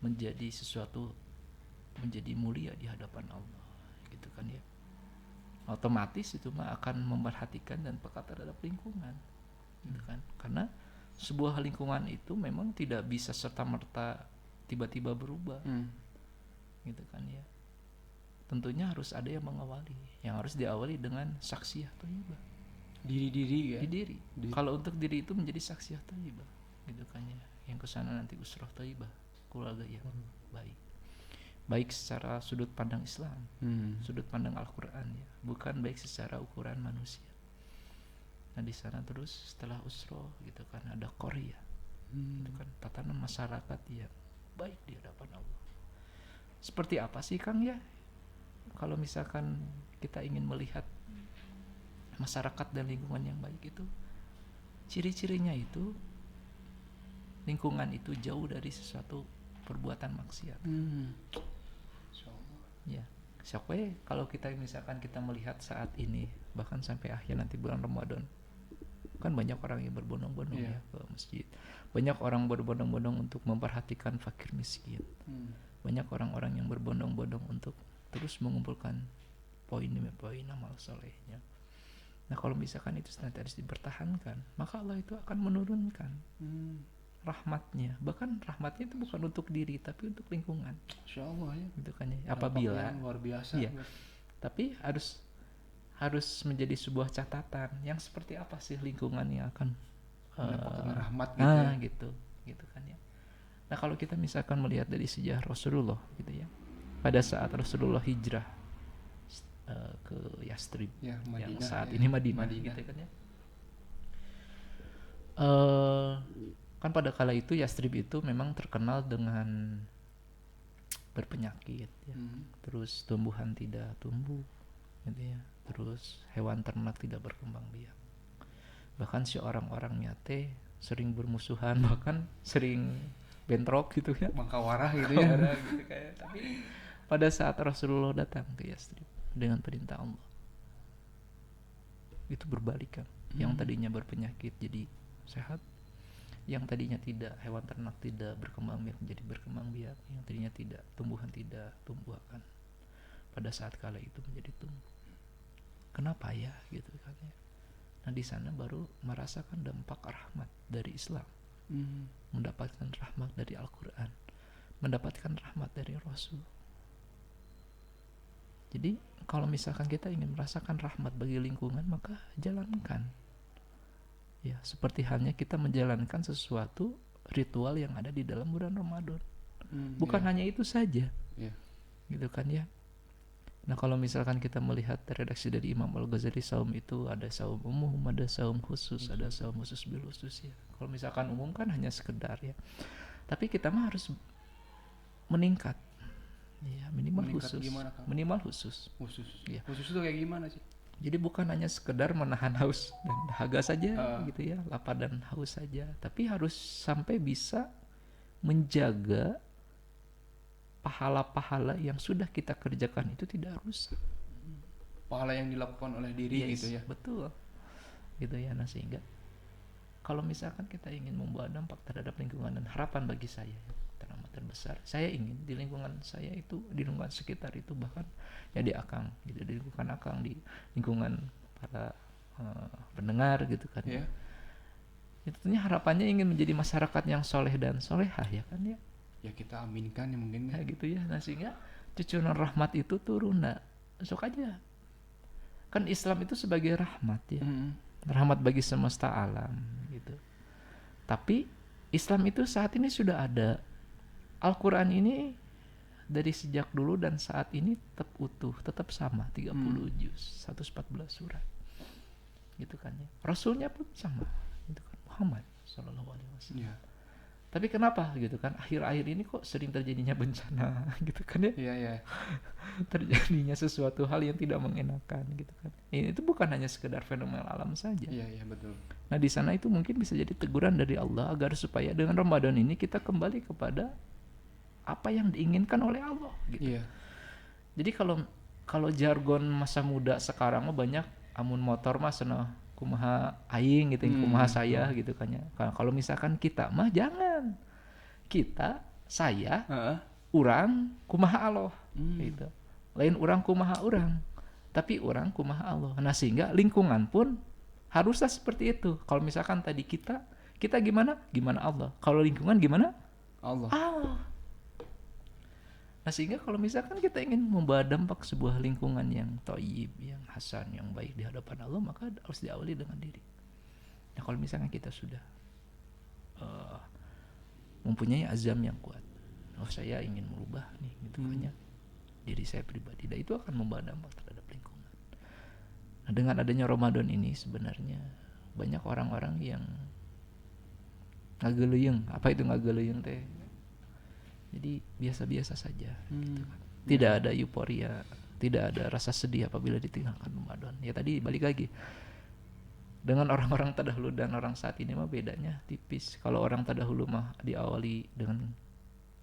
menjadi sesuatu, menjadi mulia di hadapan Allah, gitu kan ya, otomatis itu mah akan memperhatikan dan peka terhadap lingkungan, gitu kan. Karena sebuah lingkungan itu memang tidak bisa serta-merta tiba-tiba berubah, gitu kan ya. Tentunya harus ada yang mengawali, yang harus diawali dengan saksiyah thayyibah. Diri-diri ya. Di diri. Kalau untuk diri itu menjadi saksiyah thayyibah, gitu kan ya. Yang kesana nanti usrah thayyibah, keluarga yang baik. baik secara sudut pandang Islam, sudut pandang Al-Quran ya, bukan baik secara ukuran manusia. Nah di sana terus setelah usroh gitu kan ada Korea, itu kan tatanan masyarakat yang baik di hadapan Allah. Seperti apa sih Kang ya? Kalau misalkan kita ingin melihat masyarakat dan lingkungan yang baik itu, ciri-cirinya itu lingkungan itu jauh dari sesuatu perbuatan maksiat. Ya, siapa kalau kita misalkan kita melihat saat ini bahkan sampai akhir nanti bulan Ramadan, kan banyak orang yang berbondong-bondong ya ke masjid. Banyak orang berbondong-bondong untuk memperhatikan fakir miskin. Banyak orang-orang yang berbondong-bondong untuk terus mengumpulkan poin demi poin amal solehnya. Nah kalau misalkan itu senantiasa dipertahankan, maka Allah itu akan menurunkan rahmatnya. Bahkan rahmatnya itu bukan untuk diri, tapi untuk lingkungan. Insya Allah ya. Gitu kan ya. Apabila luar biasa. Iya. Tapi harus menjadi sebuah catatan yang seperti apa sih lingkungan yang akan mendapatkan rahmat gitu ya. gitu kan ya. Nah kalau kita misalkan melihat dari sejarah Rasulullah gitu ya, pada saat Rasulullah hijrah ke Yastrib ya, Madinah, yang saat ya. ini Madinah gitu kan ya, kan pada kala itu Yastrib itu memang terkenal dengan berpenyakit ya. Terus tumbuhan tidak tumbuh gitu ya, terus hewan ternak tidak berkembang biak, bahkan si orang-orangnya teh sering bermusuhan, bahkan sering bentrok gitu ya, mangkawarah gitu ya. Gitu kayak. Tapi pada saat Rasulullah datang ke Yastrib dengan perintah Allah, itu berbalik kan. Yang tadinya berpenyakit jadi sehat, yang tadinya tidak, hewan ternak tidak berkembang biak menjadi berkembang biak, yang tadinya tidak, tumbuhan tidak tumbuh akan pada saat kala itu menjadi tumbuh. Kenapa ya gitu kan ya. Nah di sana baru merasakan dampak rahmat dari Islam, mendapatkan rahmat dari Al-Quran, mendapatkan rahmat dari Rasul. Jadi kalau misalkan kita ingin merasakan rahmat bagi lingkungan, maka jalankan ya, seperti halnya kita menjalankan sesuatu ritual yang ada di dalam bulan Ramadan. Bukan hanya itu saja gitu kan ya. Nah kalau misalkan kita melihat redaksi dari Imam Al-Ghazali, saum itu ada saum umum, ada saum khusus, ada saum khusus bil khusus ya. Kalau misalkan umum kan hanya sekedar ya, tapi kita mah harus meningkat ya, minimal khusus. Gimana, minimal khusus ya. Khusus itu kayak gimana sih? Jadi bukan hanya sekedar menahan haus dan dahaga saja gitu ya, lapar dan haus saja, tapi harus sampai bisa menjaga pahala-pahala yang sudah kita kerjakan itu tidak rusak. Pahala yang dilakukan oleh diri gitu ya. Betul. Gitu ya. Nah sehingga kalau misalkan kita ingin membawa dampak terhadap lingkungan, dan harapan bagi saya teramat terbesar, saya ingin di lingkungan saya itu, di lingkungan sekitar itu, bahkan ya di Akang gitu, di lingkungan Akang, di lingkungan para pendengar gitu kan ya. Itu tentunya harapannya ingin menjadi masyarakat yang soleh dan solehah ya kan ya. Ya kita aminkan ya mungkin ya gitu ya. Nah sehingga cucuran rahmat itu turun, nah sok aja kan Islam itu sebagai rahmat ya, rahmat bagi semesta alam gitu. Tapi Islam itu saat ini sudah ada, Al-Quran ini dari sejak dulu dan saat ini tetap utuh, tetap sama 30 juz, 114 surat gitu kan ya. Rasulnya pun sama gitu kan, Muhammad sallallahu alaihi wasallam. Tapi kenapa gitu kan akhir-akhir ini kok sering terjadinya bencana gitu kan ya. Terjadinya sesuatu hal yang tidak mengenakan gitu kan. Itu bukan hanya sekedar fenomena alam saja. Iya betul. Nah di sana itu mungkin bisa jadi teguran dari Allah agar supaya dengan Ramadan ini kita kembali kepada apa yang diinginkan oleh Allah gitu. Jadi kalau jargon masa muda sekarang mah banyak amun motor mah sana kumaha aing gitu, kumaha saya gitu kan ya. Kalau misalkan kita mah jangan, kita, saya, urang kumaha Allah gitu. Lain urang kumaha urang, tapi urang kumaha Allah. Nah sehingga lingkungan pun haruslah seperti itu. Kalau misalkan tadi kita gimana Allah, kalau lingkungan gimana Allah. Nah sehingga kalau misalkan kita ingin membawa dampak sebuah lingkungan yang thayyib, yang hasan, yang baik di hadapan Allah, maka harus diawali dengan diri. Nah kalau misalkan kita sudah mempunyai azam yang kuat, oh saya ingin merubah nih gitu kan ya, diri saya pribadi, dan itu akan membawa dampak terhadap lingkungan. Nah, dengan adanya Ramadan ini sebenarnya banyak orang-orang yang ngageleyeng. Apa itu ngageleyeng teh? Jadi biasa-biasa saja gitu kan. Tidak ada euforia, tidak ada rasa sedih apabila ditinggalkan Ramadan. Ya tadi balik lagi, dengan orang-orang terdahulu dan orang saat ini mah bedanya tipis. Kalau orang terdahulu mah diawali dengan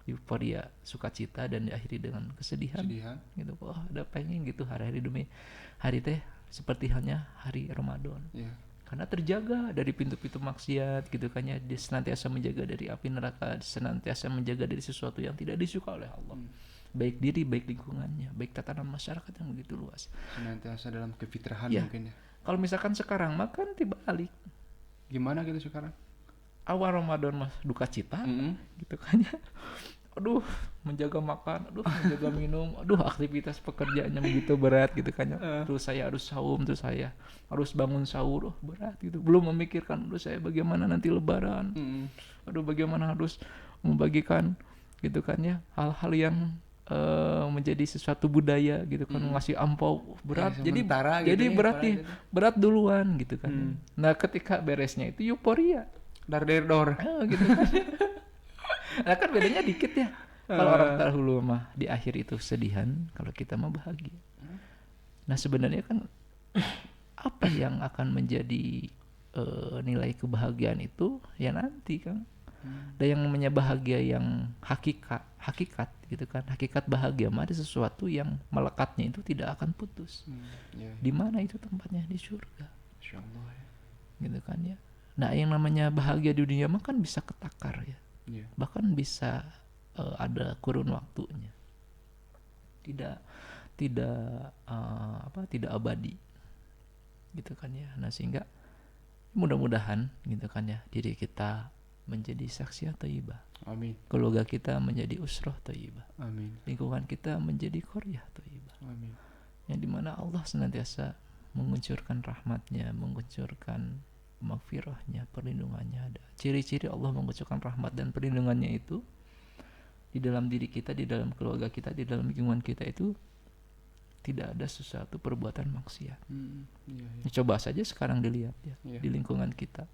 euforia, sukacita, dan diakhiri dengan kesedihan. Gitu. Oh, ada pengen gitu hari-hari demi hari teh seperti halnya hari Ramadan. Karena terjaga dari pintu-pintu maksiat gitu kan ya, dia senantiasa menjaga dari api neraka, senantiasa menjaga dari sesuatu yang tidak disuka oleh Allah. Baik diri, baik lingkungannya, baik tatanan masyarakat yang begitu luas. Senantiasa dalam kefitrahan Ya. mungkin ya. Kalau misalkan sekarang makan dibalik. Gimana gitu sekarang? Awal Ramadan mah duka cita gitu kan ya. Aduh, menjaga makan, aduh menjaga minum, aduh aktivitas pekerjaannya begitu berat gitu kan ya. Terus saya harus saum, terus saya harus bangun sahur, berat gitu. Belum memikirkan, aduh saya bagaimana nanti lebaran. Aduh bagaimana harus membagikan gitu kan ya, hal-hal yang menjadi sesuatu budaya gitu kan, ngasih ampau berat, gitu jadi berat duluan gitu kan. Nah ketika beresnya itu euforia Dar gitu kan. Nah kan bedanya dikit ya, kalau orang terdahulu mah di akhir itu sedihan, kalau kita mah bahagia. Nah sebenarnya kan apa yang akan menjadi nilai kebahagiaan itu ya nanti kan. Dan yang namanya bahagia yang hakikat gitu kan, hakikat bahagia mah ada sesuatu yang melekatnya itu tidak akan putus. Di mana itu tempatnya? Di surga. Insyaallah ya. Gitu kan ya. Nah yang namanya bahagia di dunia mah kan bisa ketakar ya, bahkan bisa ada kurun waktunya, tidak abadi gitu kan ya. Nah sehingga mudah-mudahan gitu kan ya, diri kita menjadi saksiyah thayyibah. Amin. Keluarga kita menjadi usroh thayyibah. Amin. Lingkungan kita menjadi qaryah thayyibah. Amin. Yang dimana Allah senantiasa menguncurkan rahmatnya, menguncurkan maghfirahnya, perlindungannya ada. Ciri-ciri Allah mengucurkan rahmat dan perlindungannya itu di dalam diri kita, di dalam keluarga kita, di dalam lingkungan kita itu tidak ada sesuatu perbuatan maksiat. Coba saja sekarang dilihat ya, di lingkungan kita.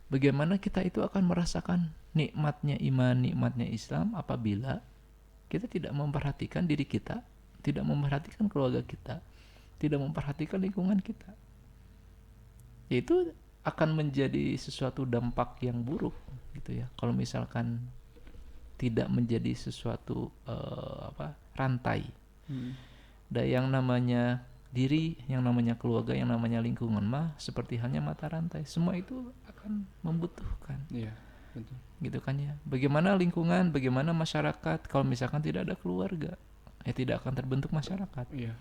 Bagaimana kita itu akan merasakan nikmatnya iman, nikmatnya Islam apabila kita tidak memperhatikan diri kita, tidak memperhatikan keluarga kita, tidak memperhatikan lingkungan kita. Yaitu akan menjadi sesuatu dampak yang buruk gitu ya. Kalau misalkan tidak menjadi sesuatu rantai. Dan yang namanya diri, yang namanya keluarga, yang namanya lingkungan mah seperti halnya mata rantai. Semua itu akan membutuhkan. Iya, betul. Gitu kan ya. Bagaimana lingkungan, bagaimana masyarakat kalau misalkan tidak ada keluarga, tidak akan terbentuk masyarakat. Iya.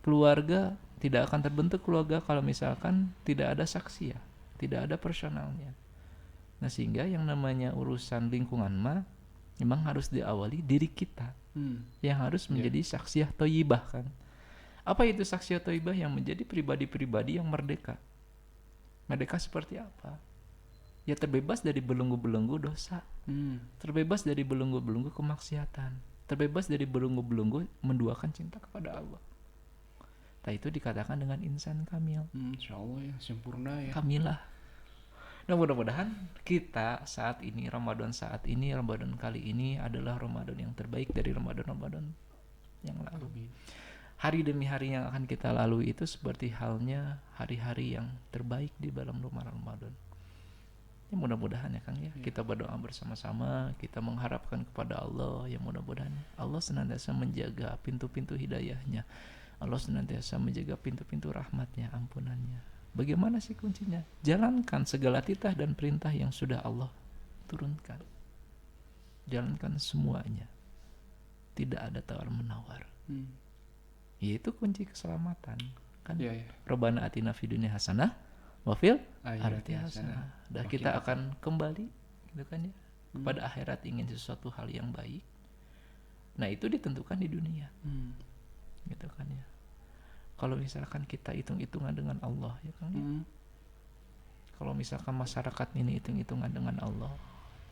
Keluarga tidak akan terbentuk keluarga kalau misalkan tidak ada saksi ya, tidak ada personalnya. Nah sehingga yang namanya urusan lingkungan mah memang harus diawali diri kita yang harus menjadi saksiyah thayyibah kan. Apa itu saksiyah thayyibah? Yang menjadi pribadi-pribadi yang merdeka. Merdeka seperti apa? Ya terbebas dari belenggu-belenggu dosa, terbebas dari belenggu-belenggu kemaksiatan, terbebas dari belenggu-belenggu menduakan cinta kepada Allah. Nah itu dikatakan dengan insan kamil. Insyaallah ya, sempurna ya. Kamilah. Nah mudah-mudahan kita saat ini, Ramadan saat ini, Ramadan kali ini adalah Ramadan yang terbaik dari Ramadan-Ramadan yang lalu. Hari demi hari yang akan kita lalui itu seperti halnya hari-hari yang terbaik di dalam Ramadan. Ya mudah-mudahan ya Kang ya, kita berdoa bersama-sama, kita mengharapkan kepada Allah ya mudah-mudahan Allah senantiasa menjaga pintu-pintu hidayahnya, Allah senantiasa menjaga pintu-pintu rahmatnya, ampunannya. Bagaimana sih kuncinya? Jalankan segala titah dan perintah yang sudah Allah turunkan. Jalankan semuanya. Tidak ada tawar-menawar. Yaitu kunci keselamatan. Kan? Rabbana atina fid dunya hasanah wa fil akhirati hasanah. Dan kita akan kembali gitu kan ya, kepada akhirat, ingin sesuatu hal yang baik. Nah, itu ditentukan di dunia. Gitu kan ya. Kalau misalkan kita hitung-hitungan dengan Allah ya kan, kalau misalkan masyarakat ini hitung-hitungan dengan Allah,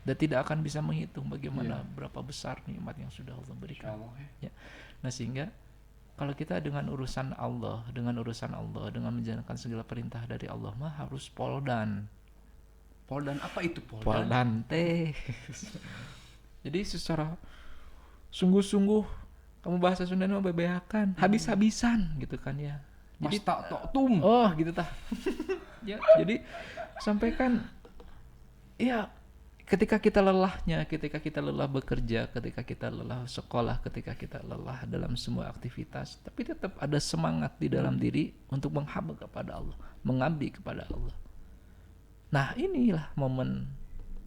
dan tidak akan bisa menghitung bagaimana berapa besar nikmat yang sudah Allah berikan. Insyaallah ya. Ya. Nah sehingga kalau kita dengan urusan Allah, dengan menjalankan segala perintah dari Allah mah harus poldan. Poldan apa itu poldan? Poldan teh. Jadi secara sungguh-sungguh kamu bahasa Sunda mah bebeakan, habis-habisan gitu kan ya. Jadi Mas tak tum. oh gitu tah. Ya, jadi sampaikan ya ketika kita lelah bekerja, ketika kita lelah sekolah, ketika kita lelah dalam semua aktivitas, tapi tetap ada semangat di dalam diri untuk menghamba kepada Allah, mengabdi kepada Allah. Nah inilah momen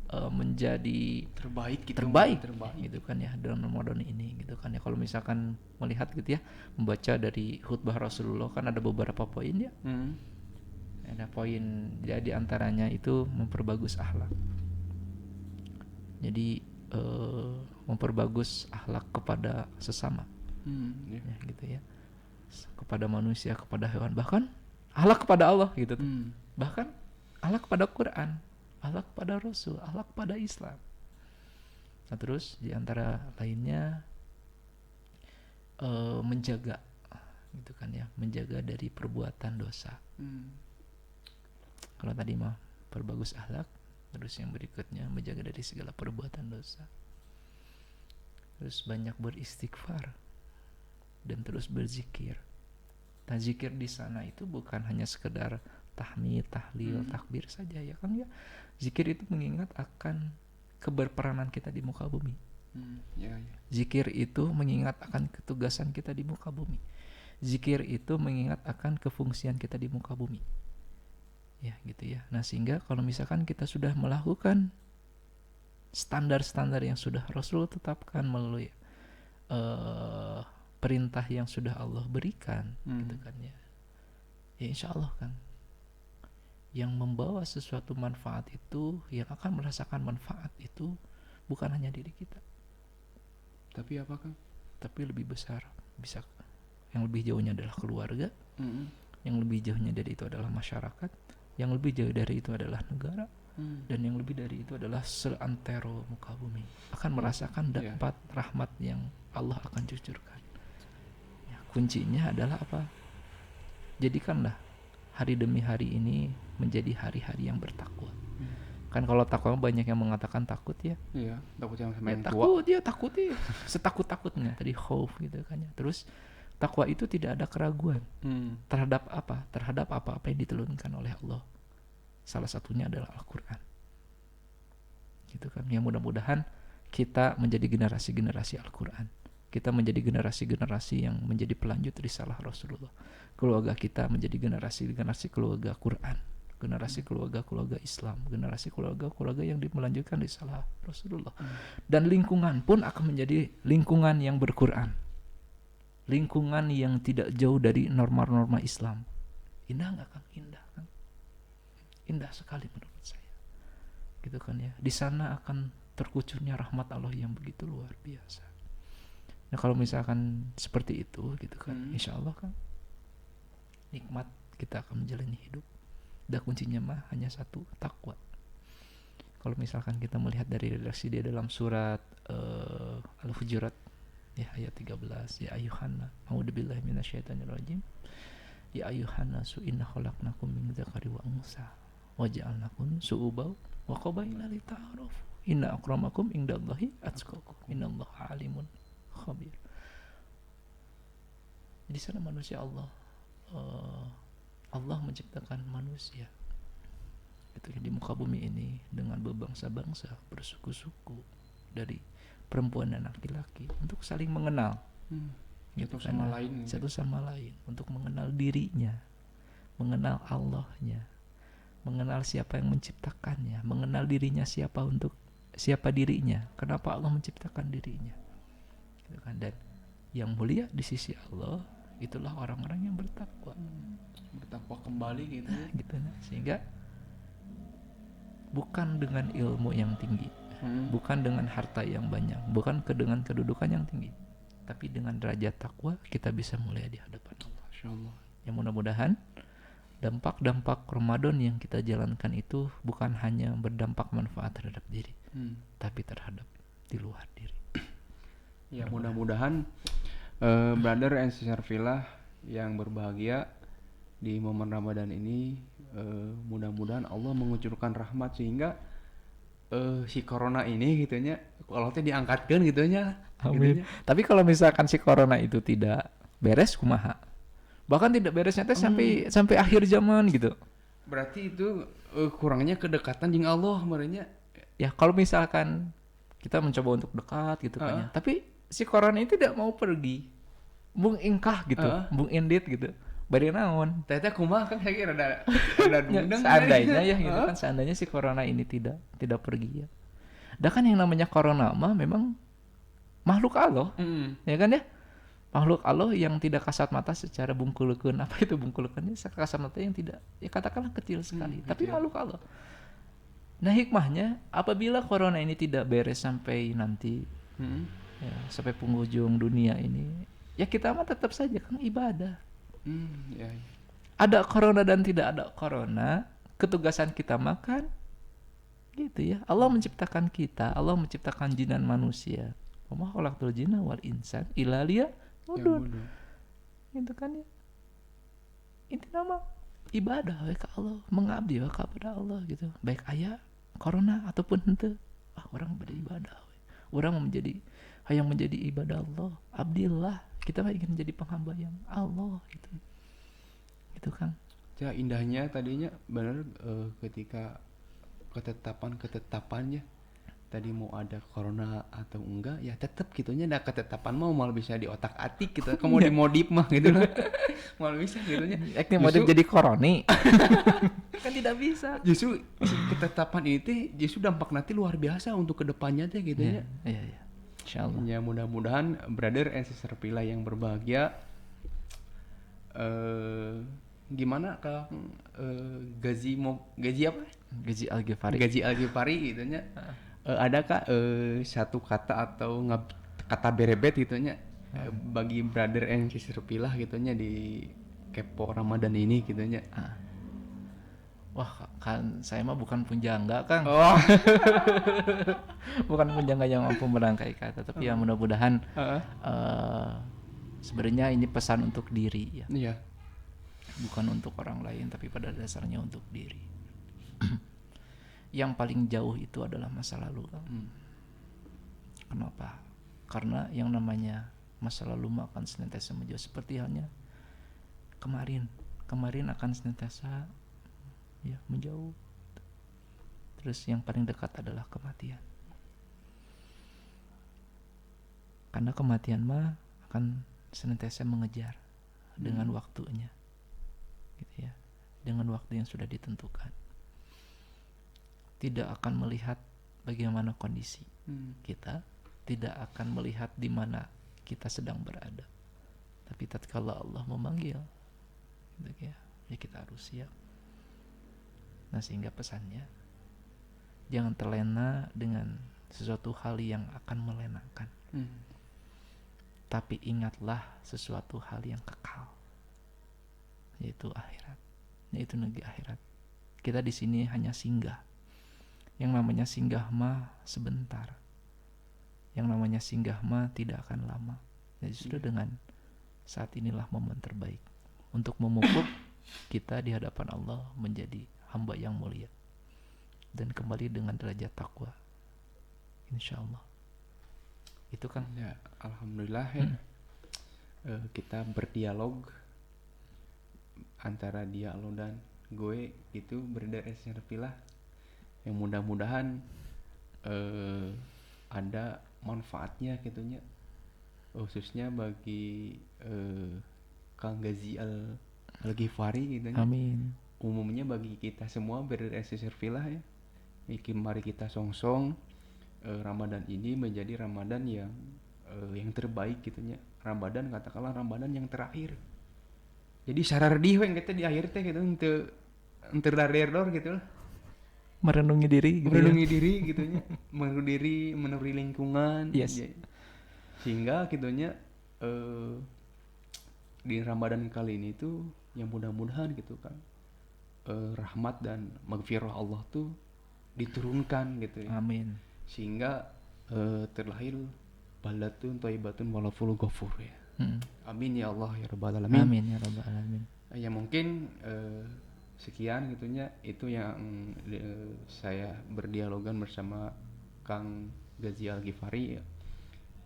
menjadi Terbaik terbaik gitu kan ya dalam Ramadan ini gitu kan ya. Kalau misalkan melihat gitu ya, membaca dari khutbah Rasulullah kan ada beberapa poin ya. Ada poin ya, di antaranya itu memperbagus akhlak. Jadi memperbagus akhlak kepada sesama, ya, gitu ya, kepada manusia, kepada hewan, bahkan akhlak kepada Allah gitu, bahkan akhlak kepada Quran, akhlak kepada Rasul, akhlak kepada Islam. Nah terus di antara lainnya menjaga, gitu kan ya, menjaga dari perbuatan dosa. Kalau tadi mah perbagus akhlak, terus yang berikutnya menjaga dari segala perbuatan dosa. Terus banyak beristighfar dan terus berzikir. Nah zikir di sana itu bukan hanya sekedar tahmid, tahlil, takbir saja ya kan ya. Zikir itu mengingat akan keberperanan kita di muka bumi. Zikir itu mengingat akan ketugasan kita di muka bumi. Zikir itu mengingat akan kefungsian kita di muka bumi. Ya gitu ya. Nah sehingga kalau misalkan kita sudah melakukan standar-standar yang sudah Rasul tetapkan melalui perintah yang sudah Allah berikan, gitu kan ya. Ya insya Allah kan yang membawa sesuatu manfaat itu, yang akan merasakan manfaat itu bukan hanya diri kita, tapi apa Kang? Tapi lebih besar, bisa yang lebih jauhnya adalah keluarga, yang lebih jauhnya dari itu adalah masyarakat, yang lebih jauh dari itu adalah negara, dan yang lebih dari itu adalah seantero muka bumi akan merasakan dapat rahmat yang Allah akan cucurkan. Ya, kuncinya adalah apa? Jadikanlah hari demi hari ini menjadi hari-hari yang bertakwa. Kan kalau takwa banyak yang mengatakan takut ya. Iya, takut yang sama ya, yang takut, tua. Ya takut ya, setakut-takutnya tadi khauf gitu kan ya. Terus takwa itu tidak ada keraguan terhadap apa? Terhadap apa-apa yang diturunkan oleh Allah. Salah satunya adalah Al-Quran, gitu kan. Yang mudah-mudahan kita menjadi generasi-generasi Al-Quran. Kita menjadi generasi-generasi yang menjadi pelanjut risalah Rasulullah. Keluarga kita menjadi generasi-generasi keluarga Quran, generasi keluarga-keluarga Islam, generasi keluarga-keluarga yang melanjutkan risalah Rasulullah. Dan lingkungan pun akan menjadi lingkungan yang berquran, lingkungan yang tidak jauh dari norma-norma Islam. Indah nggak Kang? Indah kan? Indah sekali menurut saya, gitu kan ya. Di sana akan terkucurnya rahmat Allah yang begitu luar biasa. Nah kalau misalkan seperti itu, gitu kan, insya Allah kan nikmat kita akan menjalani hidup. Dan kuncinya mah hanya satu, takwa. Kalau misalkan kita melihat dari redaksi dia dalam surat Al-Hujurat ya ayat 13, ya ayuhanna a'udzubillahi minasyaitonirrajim, ya ayuhanna inna khalaqnakum min dzakari wa unsa waja'alnakum su'ubaw wa qabaila lita'arafu inna akramakum indallahi atqakum innallaha alimun khabir. Di sana manusia Allah menciptakan manusia itu di muka bumi ini dengan berbangsa-bangsa, bersuku-suku, dari perempuan dan laki-laki untuk saling mengenal gitu satu sama lain, untuk mengenal dirinya, mengenal Allahnya, mengenal siapa yang menciptakannya, mengenal dirinya siapa dirinya, kenapa Allah menciptakan dirinya, gitu kan. Dan yang mulia di sisi Allah itulah orang-orang yang bertakwa, bertakwa kembali gitu, gitu. Sehingga bukan dengan ilmu yang tinggi, bukan dengan harta yang banyak, bukan dengan kedudukan yang tinggi, tapi dengan derajat takwa kita bisa mulai di hadapan Allah. Insyaallah. Yang mudah-mudahan dampak-dampak Ramadan yang kita jalankan itu bukan hanya berdampak manfaat terhadap diri, tapi terhadap di luar diri. Ya mudah-mudahan brother and sister Villa yang berbahagia di momen Ramadan ini, mudah-mudahan Allah mengucurkan rahmat sehingga si corona ini gitunya kalau teh diangkatkan gitunya. Amin. Tapi kalau misalkan si corona itu tidak beres kumaha? Bahkan tidak beresnya teh sampai akhir zaman gitu. Berarti itu kurangnya kedekatan dengan Allah merenya. Ya kalau misalkan kita mencoba untuk dekat gitu kan ya. Tapi si corona itu tidak mau pergi. Bung ingkah gitu, bung indit gitu. Bari naon? Teh kumaha kan kayak rada dundeng. Seandainya ya gitu kan, seandainya si corona ini tidak pergi ya. Dah kan yang namanya corona mah memang makhluk Allah. Ya kan ya? Makhluk Allah yang tidak kasat mata secara bungkulkeun. Apa itu bungkulkeunnya? Kasat mata yang tidak, ya katakanlah kecil sekali, tapi makhluk Allah. Nah hikmahnya apabila corona ini tidak beres sampai nanti ya, sampai penghujung dunia ini, ya kita mah tetap saja kan ibadah. Ya. Ada corona dan tidak ada corona, ketugasan kita makan gitu ya. Allah menciptakan kita, Allah menciptakan jin dan manusia. Wa ma khalaqtul jinna wal insan illa liya'budun. Gitu kan ya. Itu nama ibadah we ka Allah, mengabdi we kepada Allah gitu. Baik aya corona ataupun henteu. Orang beribadah we. Orang hayang menjadi ibadah Allah, abdillah. Kita mah ingin menjadi penghamba yang Allah gitu. Gitu kan. Ya indahnya tadinya benar ketika ketetapannya tadi mau ada corona atau enggak ya tetap gitunya ada ketetapan mau malah bisa di otak-atik gitu kamu dimodif mah gitu lah. Malah bisa gitunya modif jadi koroni kan tidak bisa. Justru ketetapan ini teh justru dampak nanti luar biasa untuk kedepannya teh gitu ya. Iya. Insyaallah. Ya mudah-mudahan brother and sister Villa yang berbahagia, gimana Kang gaji apa? Gaji Al-Ghifari. Gaji Al-Ghifari gitunya. Adakah satu kata atau kata berebet gitunya bagi brother and sister Villa gitunya di Kepo Ramadan ini gitunya. Wah, kan saya mah bukan punjangga, Kang. Oh. Bukan punjangga yang mampu merangkai kata, tapi ya mudah-mudahan sebenarnya ini pesan untuk diri ya. Iya. Bukan untuk orang lain, tapi pada dasarnya untuk diri. Yang paling jauh itu adalah masa lalu, Kang. Kenapa? Karena yang namanya masa lalu akan senantiasa menjauh, seperti halnya kemarin akan senantiasa ya menjauh. Terus yang paling dekat adalah kematian. Karena kematian mah akan senantiasa mengejar dengan waktunya. Gitu ya. Dengan waktu yang sudah ditentukan. Tidak akan melihat bagaimana kondisi kita, tidak akan melihat di mana kita sedang berada. Tapi tatkala Allah memanggil, gitu ya kita harus siap. Nah sehingga pesannya jangan terlena dengan sesuatu hal yang akan melenakan. Tapi ingatlah sesuatu hal yang kekal, yaitu akhirat, yaitu negeri akhirat. Kita di sini hanya singgah. Yang namanya singgah mah sebentar. Yang namanya singgah mah tidak akan lama. Jadi sudah dengan saat inilah momen terbaik untuk memupuk kita di hadapan Allah menjadi hamba yang mulia dan kembali dengan derajat takwa, insyaallah. Itu kan ya, alhamdulillah ya. Kita berdialog antara dia lo dan gue itu berdasarkan Villa yang mudah-mudahan ada manfaatnya gitunya, khususnya bagi Kang Gazi Al-Ghifari gitu. Amin. Umumnya bagi kita semua berdasarkan Villa ya. Mari kita songsong Ramadan ini menjadi Ramadan yang terbaik gitunya. Ramadan katakanlah Ramadan yang terakhir. Jadi sarardih yang kita di akhir teh gitu enter dardor gitu lah. Merenungi diri gitu. Merenungi diri gitunya. Menuri lingkungan. Yes. Ya. Sehingga gitunya di Ramadan kali ini tuh yang mudah-mudahan gitu kan rahmat dan maghfirah Allah tuh diturunkan gitu ya. Amin. sehingga terlahir baldatun thayyibatun walaful ghafur ya. Amin ya Allah ya rabbal alamin. Amin ya rabbal alamin. Ya mungkin sekian gitunya, itu yang saya berdialogan bersama Kang Gazi Al-Ghifari ya.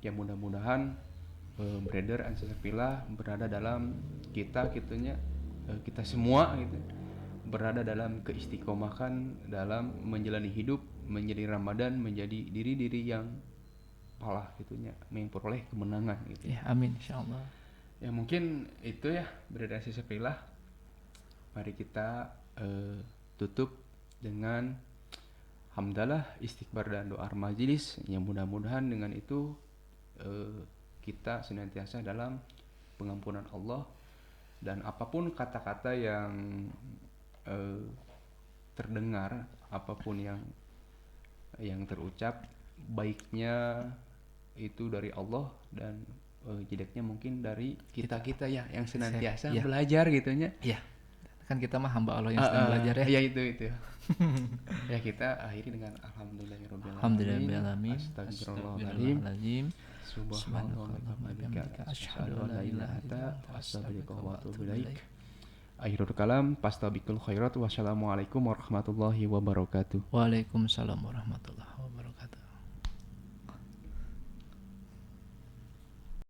Ya mudah-mudahan brother and sister Pillah berada dalam kita gitunya, kita semua gitu berada dalam keistiqomahan dalam menjalani hidup, menjadi Ramadan, menjadi diri-diri yang palah gitunya, memperoleh kemenangan gitu. Ya, amin insyaallah. Ya mungkin itu ya brother and sister Pillah. Mari kita tutup dengan hamdalah, istighfar dan doa majelis. Yang mudah-mudahan dengan itu kita senantiasa dalam pengampunan Allah, dan apapun kata-kata yang terdengar, apapun yang terucap, baiknya itu dari Allah dan jeleknya mungkin dari kita ya yang senantiasa ya. belajar gitunya. Iya. Kan kita mah hamba Allah yang sedang belajar ya. Ya itu. Ya kita akhiri dengan alhamdulillahirabbil alamin. Astagfirullahaladzim. Subhanallah wa bihamdika asyhadu an la ilaha illa anta astaghfiruka wa atubu ilaik. Akhirul kalam, fastabiqul khairat. Wassalamualaikum warahmatullahi wabarakatuh. Waalaikumsalam warahmatullahi wabarakatuh.